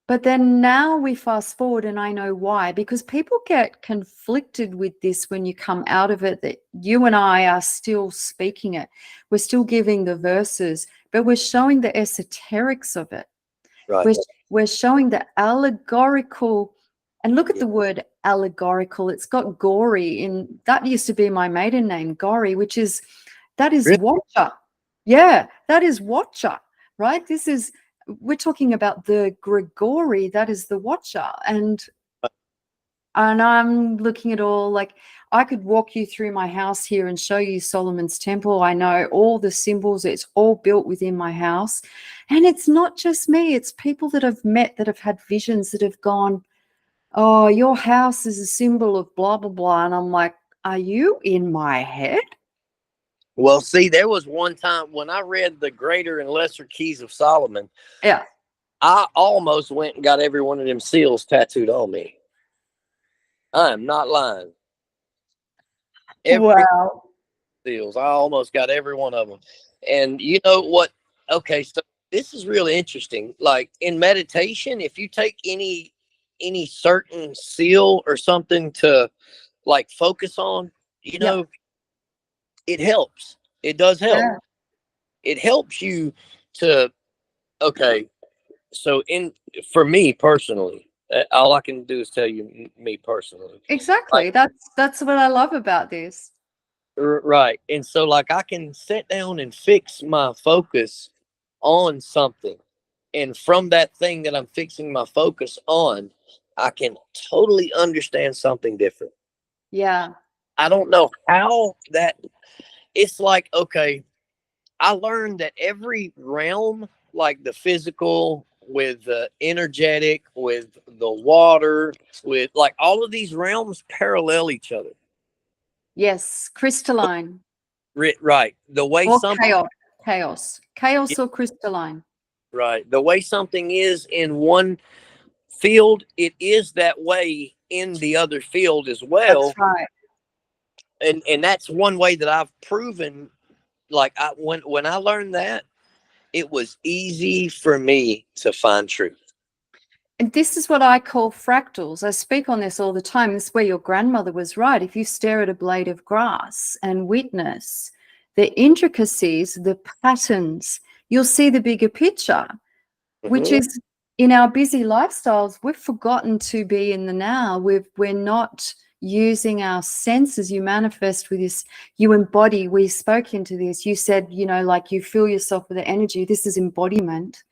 But then now we fast forward and I know why, because people get conflicted with this when you come out of it, that you and I are still speaking it. We're still giving the verses, but we're showing the esoterics of it. Right. We're showing the allegorical, and look at Yeah. the word allegorical. It's got gory in that. Used to be my maiden name, Gory, that is Really? watcher. Yeah, that is watcher, right? We're talking about the Gregory, that is the watcher. And I'm looking at all, like I could walk you through my house here and show you Solomon's temple. I know all the symbols. It's all built within my house. And it's not just me. It's people that I've met that have had visions that have gone, "Oh, your house is a symbol of blah, blah, blah." And I'm like, are you in my head? Well, see, there was one time when I read the Greater and Lesser Keys of Solomon, Yeah. I almost went and got every one of them seals tattooed on me. I am not lying. Every Wow. seals, I almost got every one of them. And you know what? Okay, so this is really interesting. Like in meditation, if you take any certain seal or something to like focus on, you Yeah. know, it helps. It does help. Yeah. It helps you to okay. So in for me personally, all I can do is tell you me personally. Like Exactly. That's what I love about this. right. And so like I can sit down and fix my focus on something. And from that thing that I'm fixing my focus on, I can totally understand something different. Yeah. I don't know how that it's like okay, I learned that every realm, like the physical, with the energetic, with the water, with like all of these realms parallel each other. Yes. Crystalline Right. The way or some chaos. Chaos or crystalline. right. The way something is in one field, it is that way in the other field as That's well. right. And that's one way that I've proven like when I learned that, it was easy for me to find truth. And this is what I call fractals. I speak on this all the time. This is where your grandmother was right. If you stare at a blade of grass and witness the intricacies, the patterns, you'll see the bigger picture, which Mm-hmm. is in our busy lifestyles, we've forgotten to be in the now. We're not using our senses. You manifest with this, you embody. We spoke into this. You said, you know, like you fill yourself with the energy. This is embodiment.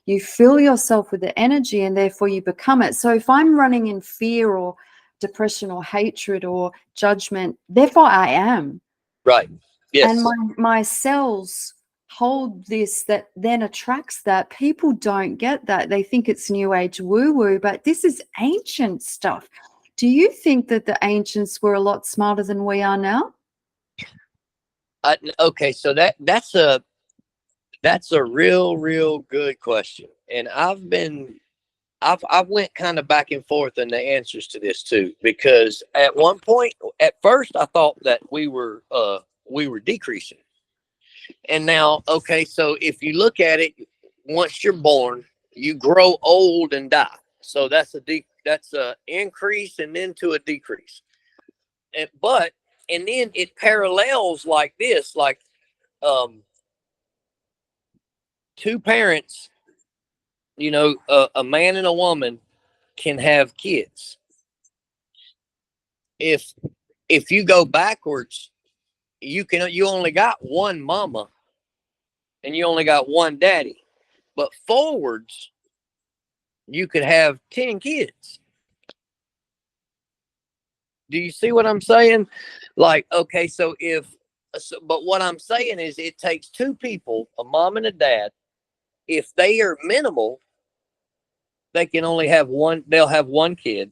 You fill yourself with the energy and therefore you become it. So if I'm running in fear or depression or hatred or judgment, therefore I am. Right. And Yes. my cells hold this that then attracts that. People don't get that. They think it's new age woo-woo, but this is ancient stuff. Do you think that the ancients were a lot smarter than we are now? Okay. So that's a real good question, and I've went kind of back and forth in the answers to this too, because at one point, at first, I thought that we were decreasing, and now, okay, so if you look at it, once you're born, you grow old and die. So that's a increase and then to a decrease, but and then it parallels like this, like um, two parents, you know, a man and a woman can have kids. If if you go backwards, you only got one mama and you only got one daddy. But forwards, you could have 10 kids. Do you see what I'm saying? Like, okay, but what I'm saying is it takes two people, a mom and a dad. If they are minimal, they can only have one, they'll have one kid,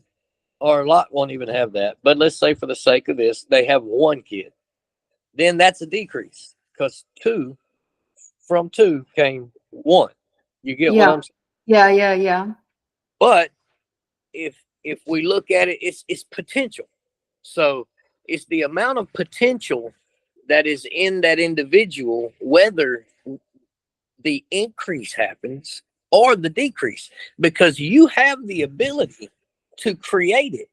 or a lot won't even have that. But let's say for the sake of this, they have one kid. Then that's a decrease because from two came one. You get what Yeah. I'm saying? Yeah. But if we look at it, it's potential. So it's the amount of potential that is in that individual, whether the increase happens or the decrease, because you have the ability to create it.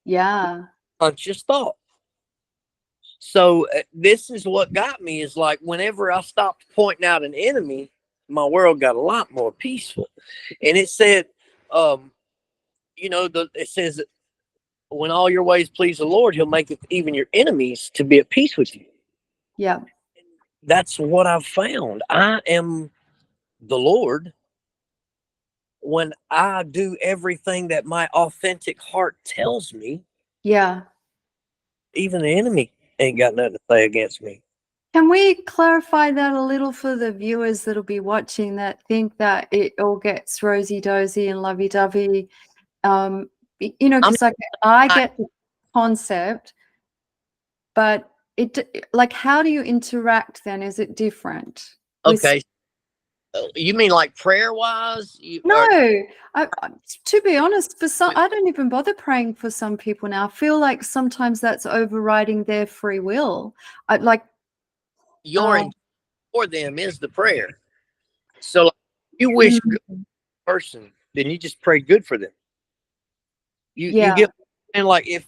Yeah. Conscious thought. So this is what got me is like whenever I stopped pointing out an enemy, my world got a lot more peaceful. And it said, um, you know, it says when all your ways please the Lord, He'll make even your enemies to be at peace with you. Yeah. That's what I've found. I am the Lord when I do everything that my authentic heart tells me. Yeah. Even the enemy ain't got nothing to say against me. Can we clarify that a little for the viewers that'll be watching that think that it all gets rosy dozy and lovey dovey? You know, I'm because like I not, get the concept, but like, how do you interact then? Is it different? With okay. You mean like prayer wise? no, to be honest, for some, I don't even bother praying for some people now. I feel like sometimes that's overriding their free will. I like, your uh, for them is the prayer. So like, you wish good Mm. person, then you just pray good for them. You Yeah. get, and like if,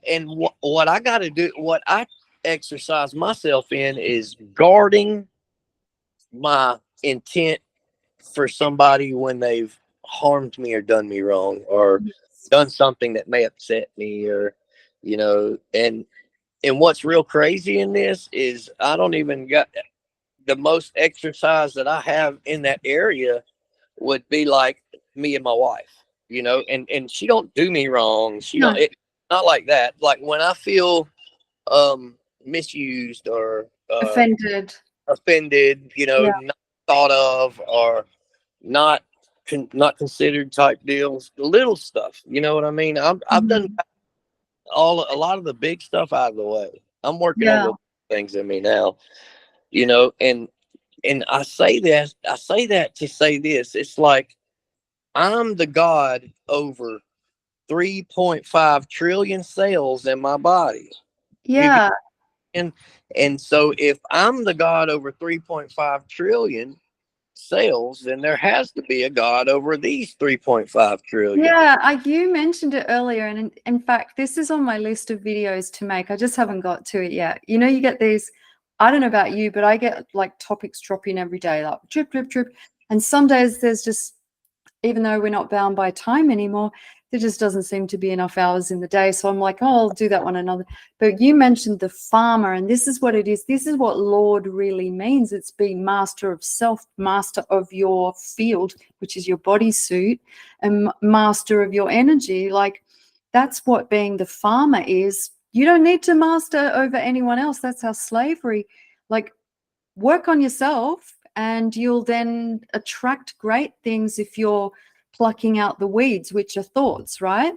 and what I got to do, what I exercise myself in is guarding my intent for somebody when they've harmed me or done me wrong or done something that may upset me, or and what's real crazy in this is I don't even got the most exercise that I have in that area would be like me and my wife, and she don't do me wrong. She don't, No. it not like that. Like when I feel misused or Offended. offended, Yeah. not thought of or not not considered type deals, the little stuff. You know what I mean? I've done Mhm. a lot of the big stuff out of the way. I'm working on Yeah. the things in me now, and I say that to say this. It's like I'm the God over 3.5 trillion cells in my body. You get Yeah. and so if I'm the God over 3.5 trillion cells, then there has to be a God over these 3.5 trillion. Yeah, you mentioned it earlier, and in fact, this is on my list of videos to make. I just haven't got to it yet. You get these, I don't know about you, but I get like topics drop in every day, like drip, drip, drip. And some days there's just, even though we're not bound by time anymore, there just doesn't seem to be enough hours in the day. So I'm like, oh, I'll do that one another. But you mentioned the farmer, and this is what it is. This is what Lord really means. It's being master of self, master of your field, which is your bodysuit, and master of your energy. Like that's what being the farmer is. You don't need to master over anyone else. That's how slavery, like work on yourself and you'll then attract great things if you're plucking out the weeds, which are thoughts, right?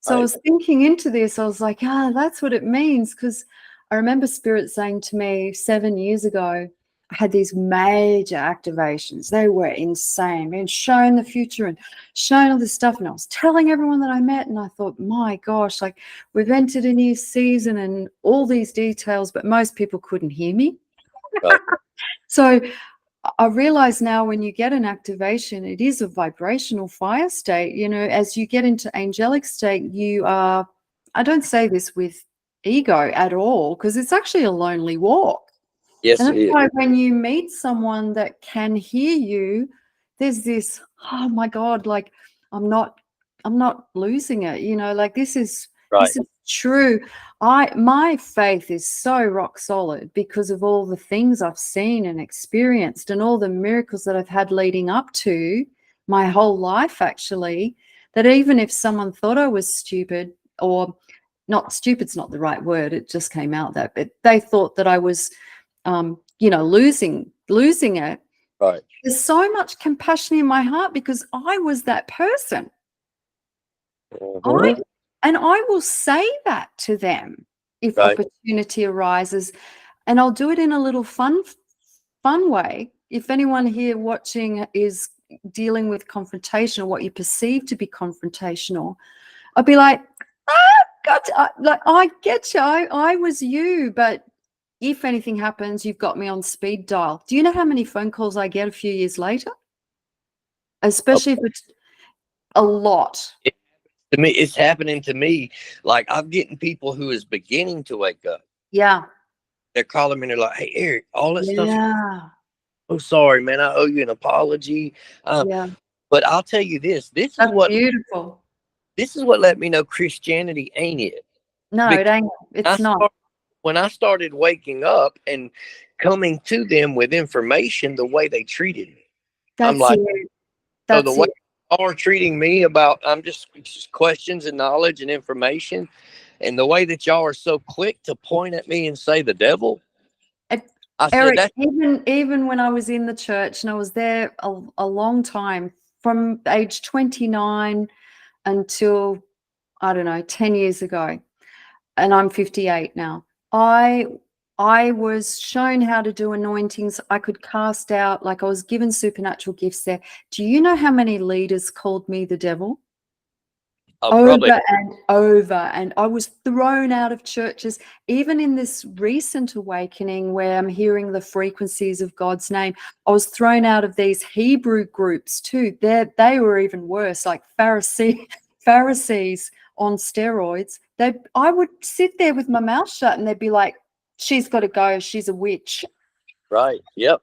So I Right. was thinking into this, I was like, that's what it means. Because I remember Spirit saying to me 7 years ago, I had these major activations. They were insane, being shown the future and shown all this stuff. And I was telling everyone that I met, and I thought, my gosh, like we've entered a new season and all these details, but most people couldn't hear me. Right. So I realize now when you get an activation, it is a vibrational fire state. As you get into angelic state, you are, I don't say this with ego at all, because it's actually a lonely walk. Yes, And it that's is. why when you meet someone that can hear you, there's this, oh my God, like I'm not losing it, like this is Right. true. My faith is so rock solid because of all the things I've seen and experienced and all the miracles that I've had leading up to my whole life, actually, that even if someone thought I was stupid, or not stupid's not the right word, it just came out that, but they thought that I was losing it. Right. There's so much compassion in my heart because I was that person. I Mhm. and I will say that to them if Right. opportunity arises, and I'll do it in a little fun way. If anyone here watching is dealing with confrontation or what you perceive to be confrontational, I'll be like, gotcha. Like I get you. I was you, but if anything happens, you've got me on speed dial. Do you know how many phone calls I get a few years later? Especially if it's a lot. It, to me, it's happening to me. Like I'm getting people who is beginning to wake up. Yeah. They're calling me and they're like, "Hey, Eric, all that stuff. Yeah. Oh, sorry, man. I owe you an apology." Yeah. But I'll tell you this. That's beautiful. This is what let me know Christianity ain't it. No, it Because ain't. I It's not. start, when I started waking up and coming to them with information, the way they treated me, I'm That's like, it. so the That's way it. y'all are treating me about, I'm just questions and knowledge and information, and the way that y'all are so quick to point at me and say the devil. It- I said Eric, that. even when I was in the church, and I was there a long time, from age 29 until, I don't know, 10 years ago, and I'm 58 now. I was shown how to do anointings. I could cast out, like I was given supernatural gifts there. Do you know how many leaders called me the devil? I'll probably. over and over. And I was thrown out of churches, even in this recent awakening where I'm hearing the frequencies of God's name. I was thrown out of these Hebrew groups too. They were even worse, like Pharisees on steroids. I would sit there with my mouth shut and they'd be like, she's got to go, she's a witch. Right. Yep.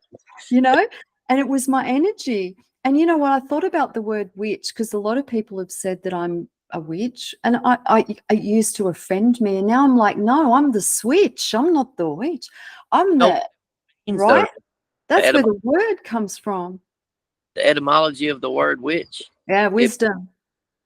You know, and it was my energy. And you know what, I thought about the word witch, because a lot of people have said that I'm a witch, and it used to offend me, and now I'm like, no, I'm the switch, I'm not the witch, I'm the right. That's where the word comes from. The etymology of the word witch. Yeah, wisdom.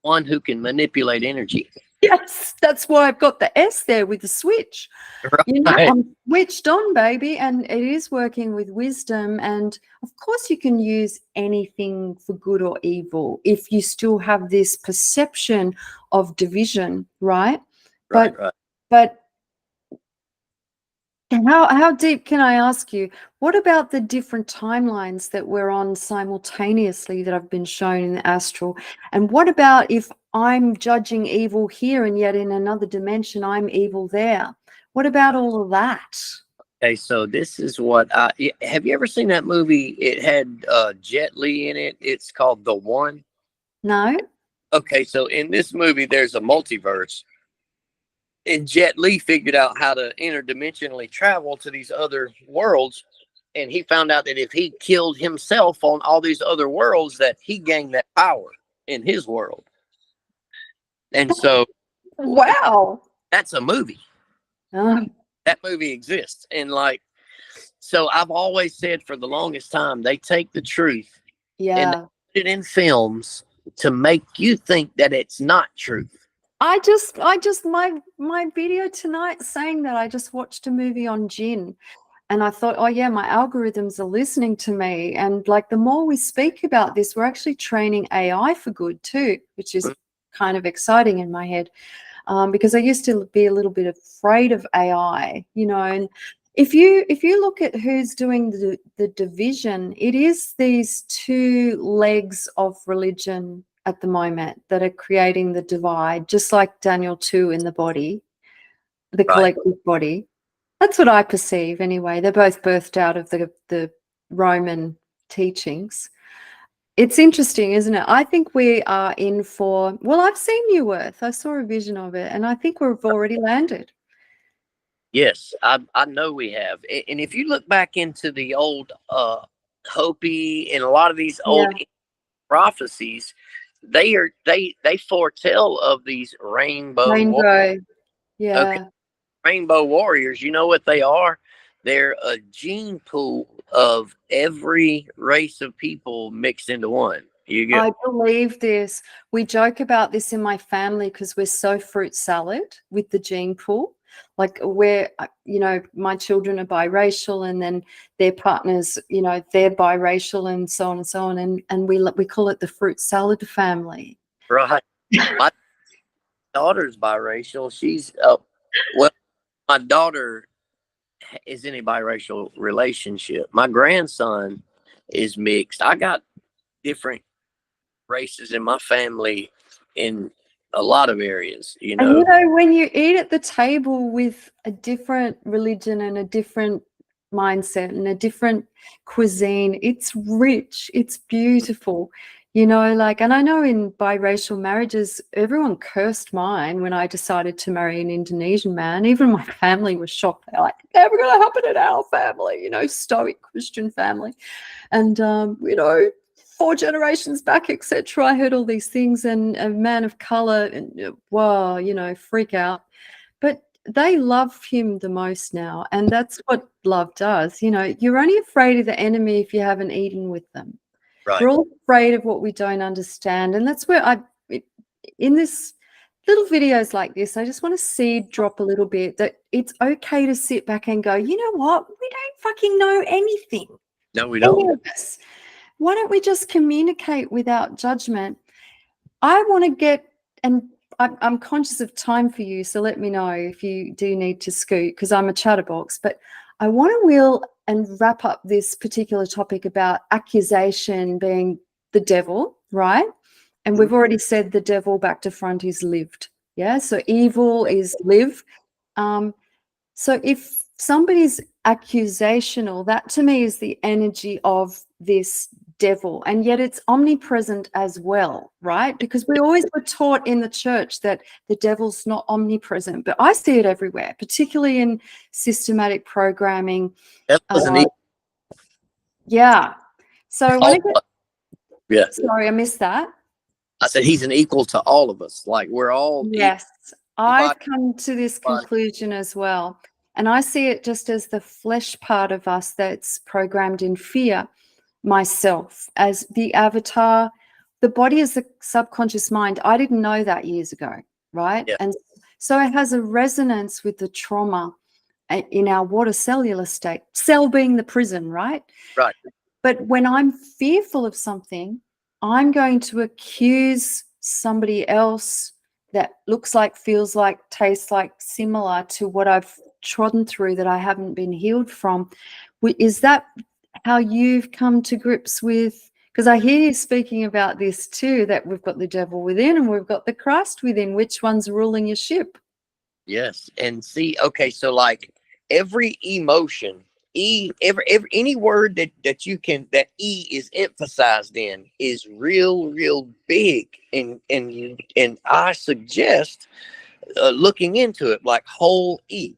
One who can manipulate energy. Yes, that's why I've got the S there with the switch. Right. You know, I'm switched on, baby, and it is working with wisdom. And of course, you can use anything for good or evil if you still have this perception of division, right? Right. But how deep can I ask you? What about the different timelines that we're on simultaneously that I've been shown in the astral? And what about if I'm judging evil here and yet in another dimension I'm evil there? What about all of that? Okay, so this is what have you ever seen that movie? It had Jet Li in it. It's called The One. No. Okay, so in this movie, there's a multiverse, and Jet Li figured out how to interdimensionally travel to these other worlds, and he found out that if he killed himself on all these other worlds, that he gained that power in his world. And so, wow, that's a movie. That movie exists, and like, so I've always said for the longest time, they take the truth, and put it in films to make you think that it's not truth. I just my video tonight saying that I just watched a movie on gin, and I thought, oh yeah, my algorithms are listening to me. And like, the more we speak about this, we're actually training AI for good too, which is kind of exciting in my head, because I used to be a little bit afraid of AI, you know. And if you look at who's doing the division, it is these two legs of religion at the moment that are creating the divide, just like Daniel 2 in the body, the collective body. That's what I perceive anyway. They're both birthed out of the Roman teachings. It's interesting, isn't it? I think we are in for, well, I've seen New Earth. I saw a vision of it, and I think we've already landed. Yes, I know we have. And if you look back into the old Hopi and a lot of these old prophecies, they foretell of these rainbow warriors. You know what they are? They're a gene pool of every race of people mixed into one. I believe this. We joke about this in my family because we're so fruit salad with the gene pool. Like, we're, you know, my children are biracial, and then their partners, you know, they're biracial, and so on and so on. And we call it the fruit salad family. Right. My daughter's biracial. She's well, my daughter is in a biracial relationship. My grandson is mixed. I got different races in my family in a lot of areas, you know. And you know, when you eat at the table with a different religion and a different mindset and a different cuisine, it's rich, it's beautiful, you know. Like, and I know in biracial marriages, everyone cursed mine when I decided to marry an Indonesian man. Even my family was shocked. They're like, never gonna happen in our family, you know, stoic Christian family. And you know, 4 generations back, etc. I heard all these things, and a man of color, and wow, you know, freak out. But they love him the most now, and that's what love does. You know, you're only afraid of the enemy if you haven't eaten with them. Right. We're all afraid of what we don't understand, and that's where in this little videos like this, I just want to seed drop a little bit that it's okay to sit back and go, you know what, we don't fucking know anything. No, we don't. Any of us. Why don't we just communicate without judgment? I want to get, and I'm conscious of time for you, so let me know if you do need to scoot, because I'm a chatterbox, but I want to wheel and wrap up this particular topic about accusation being the devil, right? And we've already said the devil back to front is lived. Yeah. So evil is live. So if somebody's accusational, that to me is the energy of this devil. And yet it's omnipresent as well, right? Because we always were taught in the church that the devil's not omnipresent, but I see it everywhere, particularly in systematic programming. That wasn't Yeah. So when equal. Yeah. sorry, I missed that. I said he's an equal to all of us. Like we're all Yes, I've body, come to this body. conclusion as well. And I see it just as the flesh part of us that's programmed in fear, myself as the avatar. The body is the subconscious mind. I didn't know that years ago, right? Yeah. And so it has a resonance with the trauma in our water cellular state, cell being the prison, right? Right. But when I'm fearful of something, I'm going to accuse somebody else that looks like, feels like, tastes like, similar to what I've trodden through that I haven't been healed from. Is that how you've come to grips with? Because I hear you speaking about this too, that we've got the devil within and we've got the Christ within. Which one's ruling your ship? Yes. And see, okay, so like every emotion, any word that you can, that E is emphasized in is real big. And I suggest looking into it, like whole E.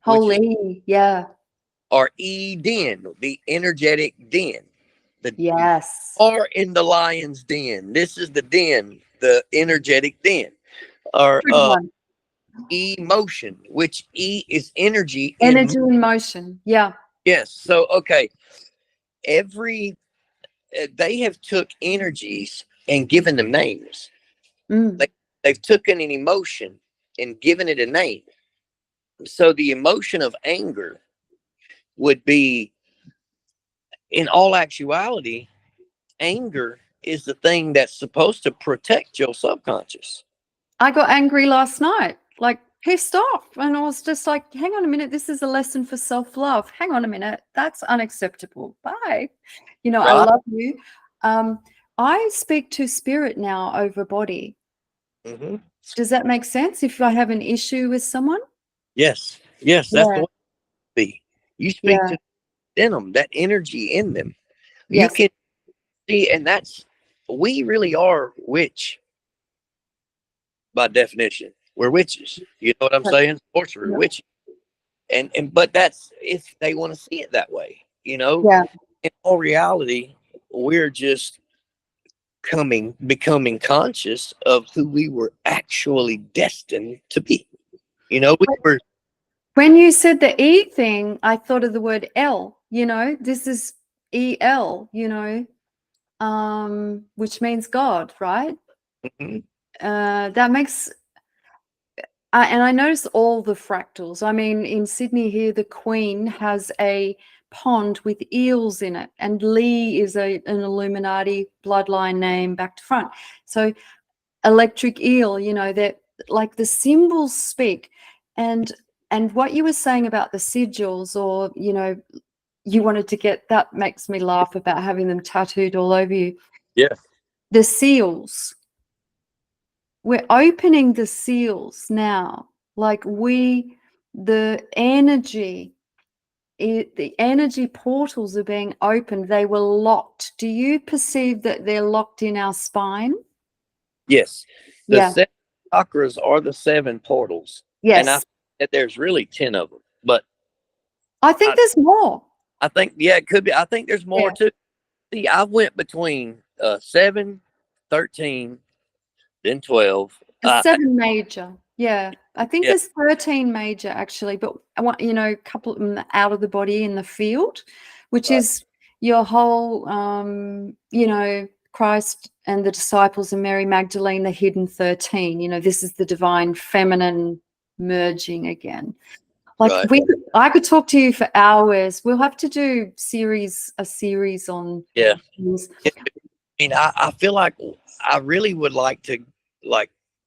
Holy, yeah. Or E den, the energetic den. Yes. Or in the lion's den. This is the den, the energetic den. Or emotion, which E is energy in motion. Yeah. Yes. So okay, every they have took energies and given them names. They've taken an emotion and given it a name. So the emotion of anger would be, in all actuality, anger is the thing that's supposed to protect your subconscious. I got angry last night, like pissed off. And I was just like, hang on a minute. This is a lesson for self-love. Hang on a minute. That's unacceptable. Bye. Right. I love you. I speak to spirit now over body. Mm-hmm. Does that make sense? If I have an issue with someone? Yes. Yes. That's the way to be. You speak to them, that energy in them. Yes. You can see, and we really are witch by definition. We're witches. You know what I'm saying? Sorcerer, witches. But that's if they want to see it that way, in all reality, we're just becoming conscious of who we were actually destined to be. When you said the E thing, I thought of the word L. This is EL, which means God, right? Mm-hmm. That makes and I notice all the fractals. I mean, in Sydney here, the Queen has a pond with eels in it, and Lee is an Illuminati bloodline name back to front. So electric eel, that like the symbols speak. And what you were saying about the sigils, or you wanted to get, that makes me laugh about having them tattooed all over you. Yeah. The seals. We're opening the seals now. Like the energy portals are being opened. They were locked. Do you perceive that they're locked in our spine? Yes. The 7 chakras are the 7 portals. Yes. And I think there's really 10 of them, but I think there's more. I think, it could be. I think there's more too. See, I went between 7, 13, then 12. 7 major. Yeah. I think there's 13 major actually, but I want, a couple of them out of the body in the field, which is your whole, Christ and the disciples and Mary Magdalene, the hidden 13. This is the divine feminine merging again. Like I could talk to you for hours. We'll have to do a series on. Yeah. I feel like I really would like to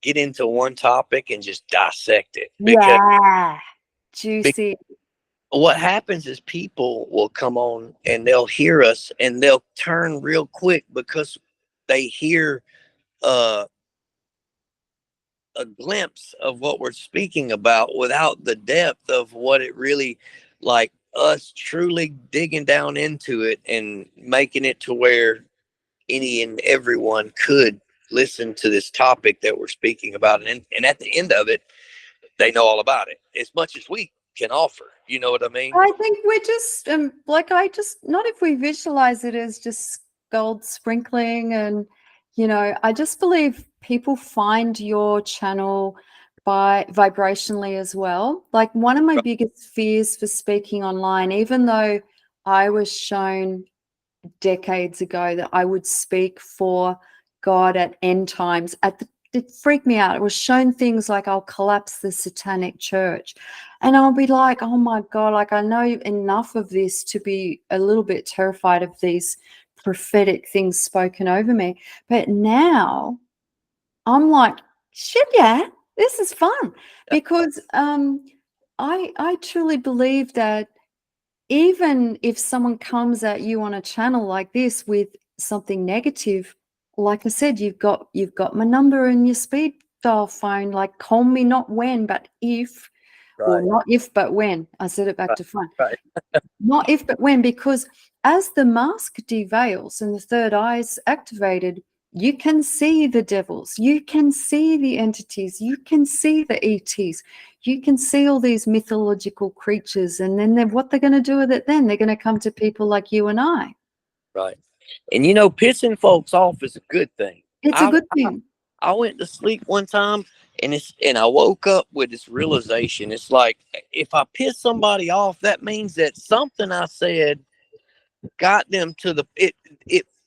get into one topic and just dissect it. Juicy. What happens is people will come on and they'll hear us and they'll turn real quick because they hear uh, a glimpse of what we're speaking about without the depth of what it really, like us truly digging down into it and making it to where any and everyone could listen to this topic that we're speaking about. And at the end of it, they know all about it as much as we can offer. You know what I mean? I think we're just not if we visualize it as just gold sprinkling, and I just believe people find your channel by vibrationally as well. Like, one of my biggest fears for speaking online, even though I was shown decades ago that I would speak for God at end times, it freaked me out. It was shown things like I'll collapse the satanic church, and I'll be like, oh my God, like, I know enough of this to be a little bit terrified of these prophetic things spoken over me. But now I'm like, shit, yeah, this is fun, because I truly believe that even if someone comes at you on a channel like this with something negative, like I said, you've got my number in your speed dial phone. Like, call me not when, but if. Well, Right. not if, but when. I said it back to front. Right. Not if, but when, because as the mask deveils and the third eye is activated, you can see the devils, you can see the entities, you can see the ETs, you can see all these mythological creatures. And then what they're going to do with it then? They're going to come to people like you and I. Right. And pissing folks off is a good thing. It's a good thing. I went to sleep one time and I woke up with this realization. It's like, if I piss somebody off, that means that something I said got them to it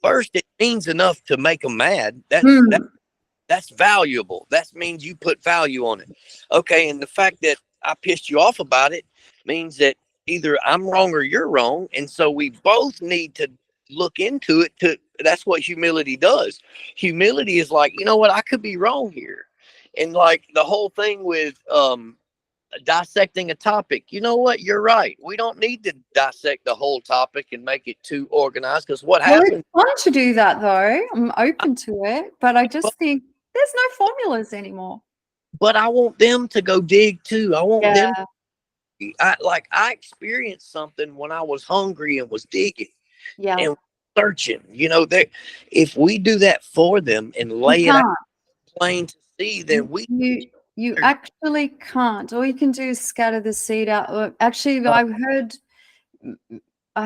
first. It means enough to make them mad. That's valuable. That means you put value on it. Okay. And the fact that I pissed you off about it means that either I'm wrong or you're wrong. And so we both need to look into it. That's what humility does. Humility is like, you know what, I could be wrong here. And like the whole thing with dissecting a topic, you know what, you're right. We don't need to dissect the whole topic and make it too organized, because what happens, It's fun to do that, though. I'm open to it, but I just think there's no formulas anymore. but I want them to go dig too. I want them. I experienced something when I was hungry and was digging and searching. If we do that for them and lay it out plain to see, then you actually can't. All you can do is scatter the seed out. Actually, I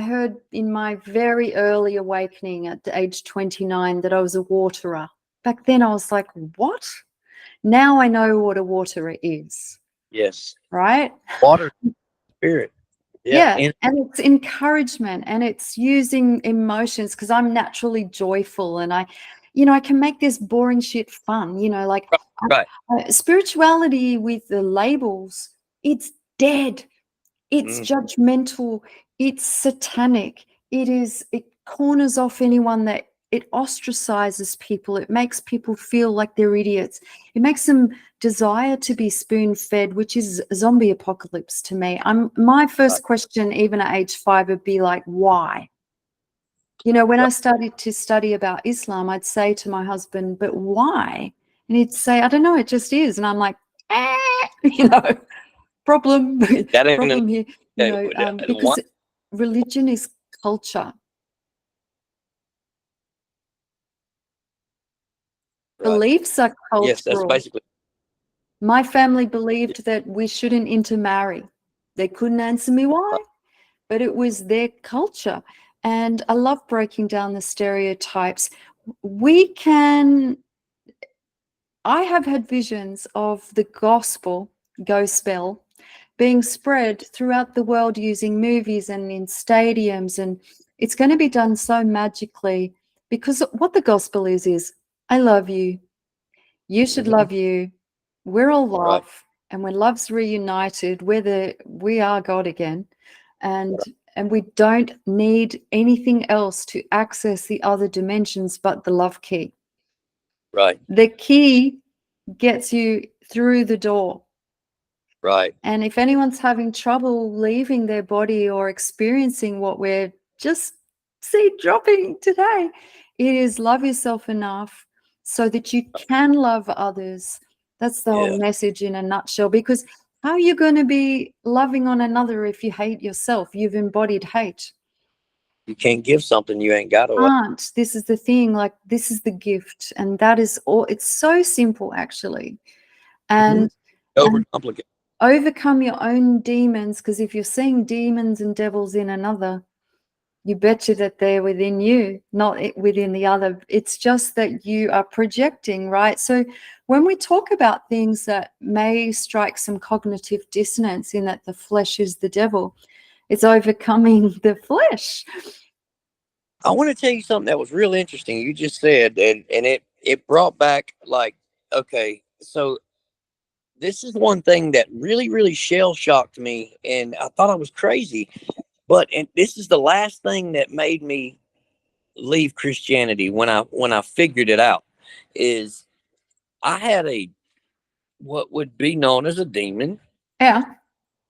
heard in my very early awakening at the age 29 that I was a waterer. Back then I was like, what? Now I know what a waterer is. Yes. Right? Water spirit. Yeah. And it's encouragement, and it's using emotions, because I'm naturally joyful, and I can make this boring shit fun, like spirituality with the labels, it's dead. It's judgmental. It's satanic. It corners off anyone, that it ostracizes people. It makes people feel like they're idiots. It makes them desire to be spoon-fed, which is zombie apocalypse to me. My first question, even at age 5, would be like, why? When I started to study about Islam, I'd say to my husband, but why? And he'd say, I don't know, it just is. And I'm like, problem here, because religion is culture. Beliefs are cultural. Yes, that's basically. My family believed that we shouldn't intermarry. They couldn't answer me why, but it was their culture. And I love breaking down the stereotypes. I have had visions of the gospel being spread throughout the world using movies and in stadiums, and it's going to be done so magically, because what the gospel is I love you, you should love you, we're all love, and when love's reunited, we are God again, and we don't need anything else to access the other dimensions but the love key. The key gets you through the door. And if anyone's having trouble leaving their body or experiencing what we're just dropping today, it is love yourself enough, so that you can love others. That's the whole message in a nutshell, because how are you going to be loving on another if you hate yourself? You've embodied hate. You can't give something you ain't got to. Can't. This is the thing, like, this is the gift, and that is all. It's so simple, actually. And, and Overcomplicate. overcome your own demons, because if you're seeing demons and devils in another, you betcha that they're within you, not within the other. It's just that you are projecting, right? So when we talk about things that may strike some cognitive dissonance, in that the flesh is the devil, it's overcoming the flesh. I want to tell you something that was real interesting. You just said, and it brought back, like, okay, so this is one thing that really, really shell shocked me, and I thought I was crazy. And this is the last thing that made me leave Christianity when I figured it out. Is I had what would be known as a demon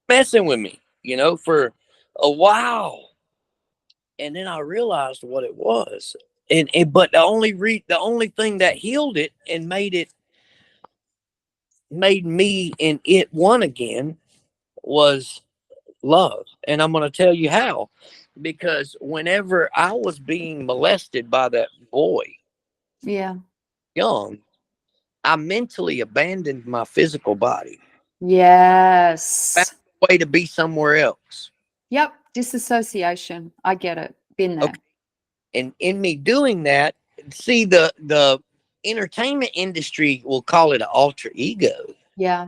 messing with me, for a while, and then I realized what it was, and but the only thing that healed it and made me and it one again was love. And I'm going to tell you how. Because whenever I was being molested by that boy, young, I mentally abandoned my physical body. Yes. Found a way to be somewhere else. Yep. Disassociation. I get it. Been there. Okay. And in me doing that, see, the entertainment industry will call it an alter ego. Yeah.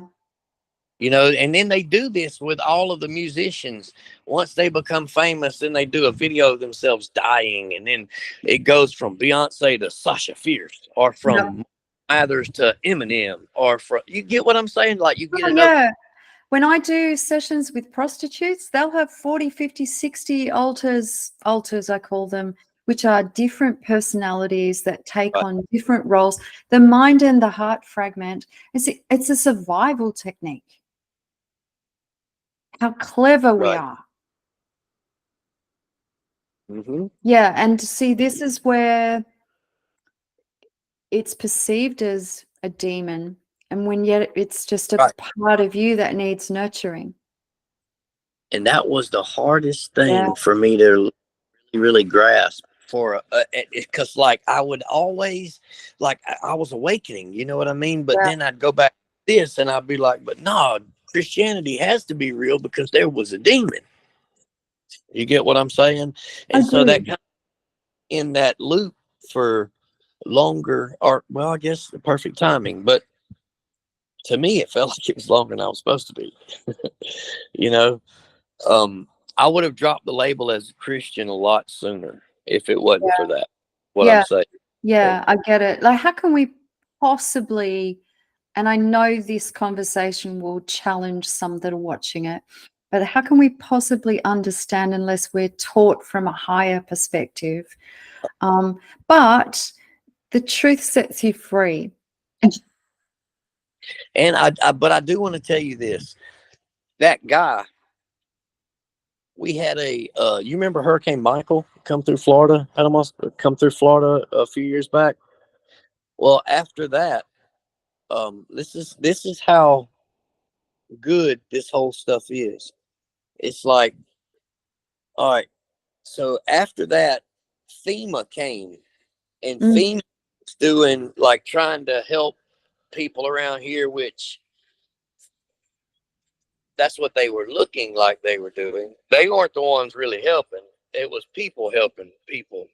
And then they do this with all of the musicians. Once they become famous, then they do a video of themselves dying. And then it goes from Beyonce to Sasha Fierce, or from Mathers to Eminem, or from, you get what I'm saying? Like, you get it. Yeah. When I do sessions with prostitutes, they'll have 40, 50, 60 alters, I call them, which are different personalities that take on different roles. The mind and the heart fragment. It's a survival technique. How clever we are. Mm-hmm. Yeah, and see, this is where it's perceived as a demon, and when yet it's just a part of you that needs nurturing. And that was the hardest thing for me to really grasp, because like I would always, like, I was awakening, you know what I mean? But then I'd go back to this and I'd be like, but no, Christianity has to be real because there was a demon. You get what I'm saying? And so that kind of in that loop for longer, or, well, I guess the perfect timing, but to me it felt like it was longer than I was supposed to be. I would have dropped the label as a Christian a lot sooner if it wasn't for that. I'm saying. Yeah, I get it. Like, how can we possibly, and I know this conversation will challenge some that are watching it, but how can we possibly understand unless we're taught from a higher perspective? But the truth sets you free. And but I do want to tell you this. That guy, we had you remember Hurricane Michael come through Florida? Had almost come through Florida a few years back. Well, after that, this is how good this whole stuff is. It's like, all right, so after that, FEMA came, and FEMA was doing, like, trying to help people around here, which that's what they were looking like they were doing. They weren't the ones really helping. It was people helping people.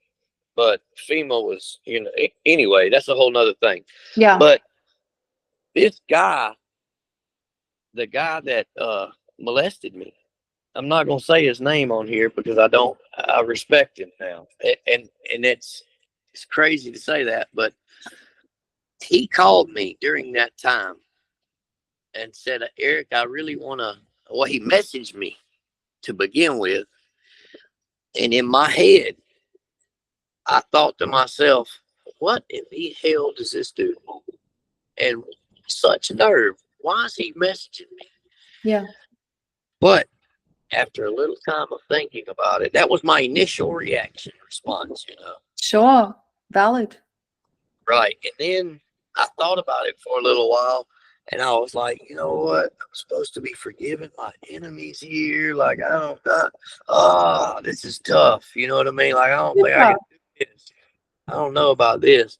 But FEMA was, anyway, that's a whole nother thing. Yeah. But this guy, the guy that molested me, I'm not going to say his name on here because I respect him now. And it's crazy to say that, but he called me during that time and said, Eric, I really want to, well, he messaged me to begin with. And in my head, I thought to myself, what in the hell does this do? And such nerve. Why is he messaging me? Yeah. But after a little time of thinking about it, that was my initial response, Sure. Valid. Right. And then I thought about it for a little while, and I was like, you know what? I'm supposed to be forgiving my enemies here. Like, I don't, this is tough. You know what I mean? Like, I don't think I Yeah. can do this. I don't know about this.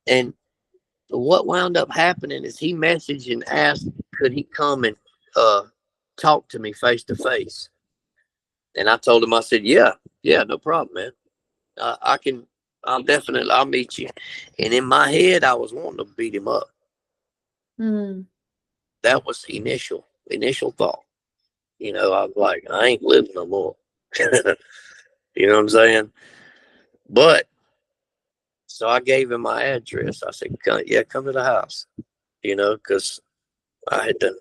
And what wound up happening is he messaged and asked, could he come and uh, talk to me face to face? And I told him, I said, yeah, no problem, man. I can, I'll meet you. And in my head, I was wanting to beat him up. Mm. That was the initial thought. You know, I was like, I ain't living no more. You know what I'm saying? But so I gave him my address. I said, come to the house. You know, because I had done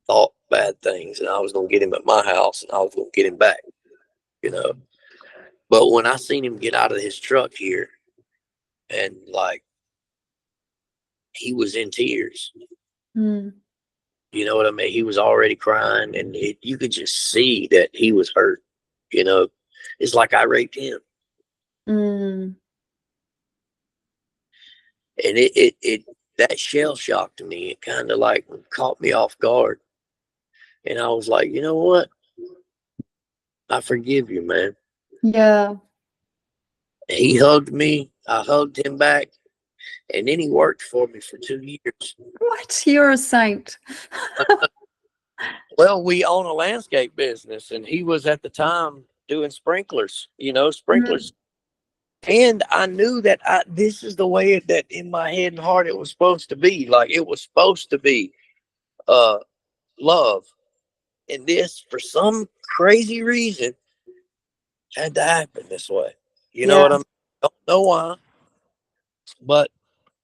thought bad things, and I was gonna get him at my house, and I was gonna get him back. You know, but when I seen him get out of his truck here, and like he was in tears. Mm. You know what I mean? He was already crying, and you could just see that he was hurt. You know, it's like I raped him, Mm. and it that shell shocked me. It kind of like caught me off guard, and I was like, you know what? I forgive you, man. Yeah. He hugged me. I hugged him back, and then he worked for me for 2 years. What? You're a saint. Well, we own a landscape business, and he was at the time doing sprinklers. You know, Mm. sprinklers. And I knew that this is the way that in my head and heart it was supposed to be. Like it was supposed to be uh, love. And this, for some crazy reason, had to happen this way. You know Yeah. what I mean? Don't know why. But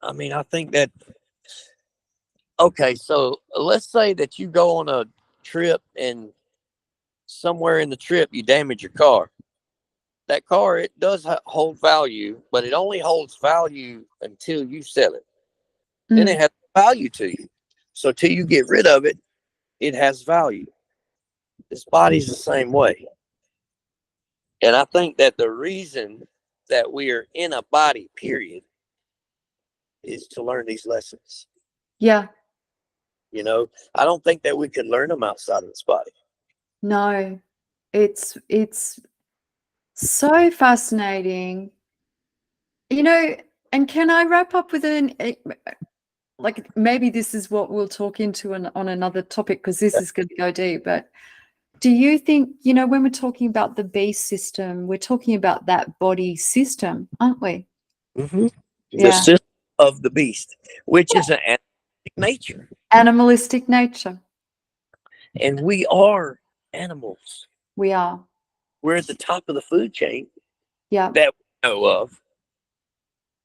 I mean, I think that, okay, so let's say that you go on a trip and somewhere in the trip you damage your car. That car, it does hold value, but it only holds value until you sell it. Then it Mm. has value to you. So till you get rid of it, it has value. This body's the same way. And I think that the reason that we are in a body, period, is to learn these lessons. Yeah. You know, I don't think that we could learn them outside of this body. No. It's so fascinating. You know, and can I wrap up with like maybe this is what we'll talk into on another topic because this is going to go deep, but do you think, you know, when we're talking about the beast system, we're talking about that body system, aren't we? Mm-hmm. The Yeah. system of the beast, which is an animalistic nature. Animalistic nature. And we are animals. We are. We're at the top of the food chain Yeah. that we know of.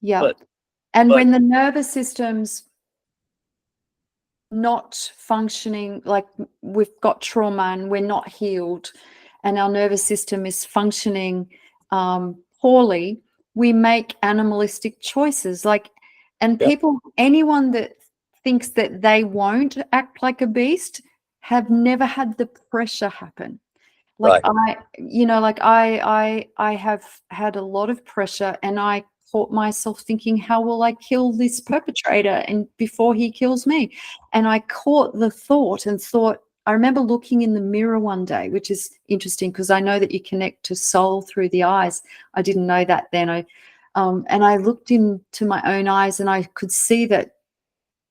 Yeah. But, And but when the nervous system's not functioning, like we've got trauma and we're not healed, and our nervous system is functioning poorly, we make animalistic choices. Like, and yep, people, anyone that thinks that they won't act like a beast, have never had the pressure happen. Like right. I have had a lot of pressure, and I caught myself thinking, how will I kill this perpetrator and before he kills me? And I caught the thought and thought, I remember looking in the mirror one day, which is interesting because I know that you connect to soul through the eyes. I didn't know that then. And I looked into my own eyes and I could see that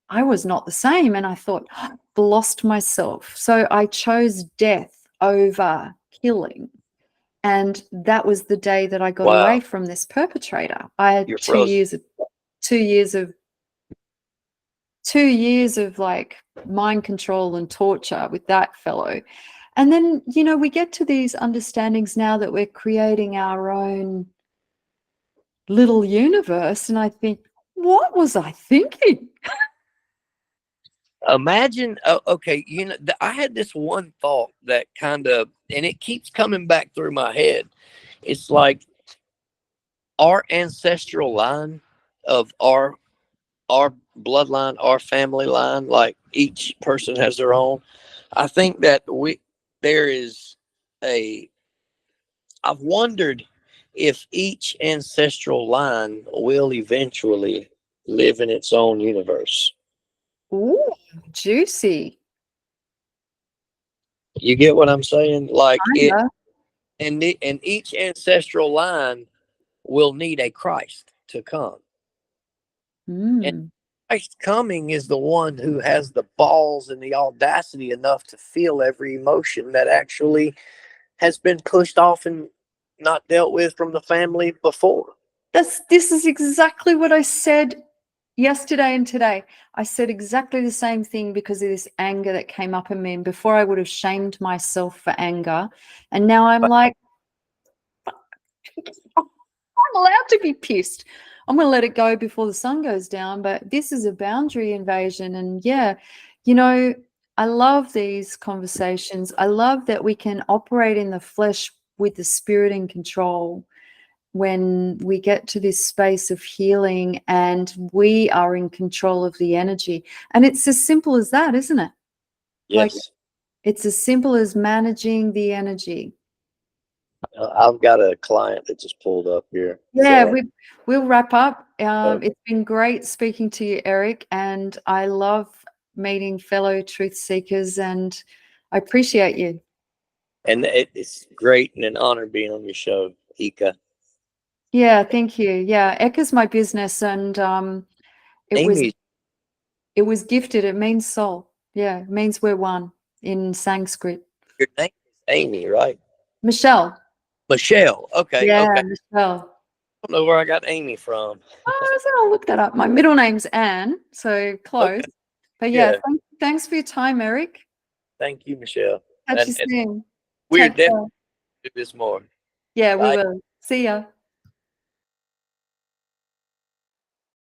I was not the same. And I thought, I've lost myself. So I chose death over killing. And that was the day that I got away Wow. from this perpetrator. I had You're 2 frozen. years of 2 years of 2 years of like mind control and torture with that fellow. And then, you know, we get to these understandings now that we're creating our own little universe. And I think, what was I thinking? Imagine, okay, you know, I had this one thought that kind of, and it keeps coming back through my head. It's like our ancestral line of our bloodline, our family line, like each person has their own. I think that there is a, I've wondered if each ancestral line will eventually live in its own universe. Ooh, juicy. You get what I'm saying? Like it, Kinda. and each ancestral line will need a Christ to come. And Mm. Christ coming is the one who has the balls and the audacity enough to feel every emotion that actually has been pushed off and not dealt with from the family before. This is exactly what I said yesterday and today. I said exactly the same thing because of this anger that came up in me. And before I would have shamed myself for anger. And now I'm like, I'm allowed to be pissed. I'm going to let it go before the sun goes down. But this is a boundary invasion. And yeah, you know, I love these conversations. I love that we can operate in the flesh with the spirit in control when we get to this space of healing and we are in control of the energy. And it's as simple as that, isn't it? Like, Yes. it's as simple as managing the energy. I've got a client that just pulled up here. Yeah, So we'll wrap up. It's been great speaking to you, Eric, and I love meeting fellow truth seekers, and I appreciate you. and it's great and an honor being on your show, Ika. Yeah, thank you. Yeah, Ek is my business, and it was Amy, gifted. It means soul. Yeah, it means we're one in Sanskrit. your name is Amy, right? Michelle. Michelle. Okay, Yeah, okay. Michelle. I don't know where I got Amy from. Oh, so I'll look that up. My middle name's Anne, so close. Okay, But yeah, yeah. thanks for your time, Eric. Thank you, Michelle. Catch you And soon. we're Take definitely care. do this more. Yeah, we Bye. will. See ya.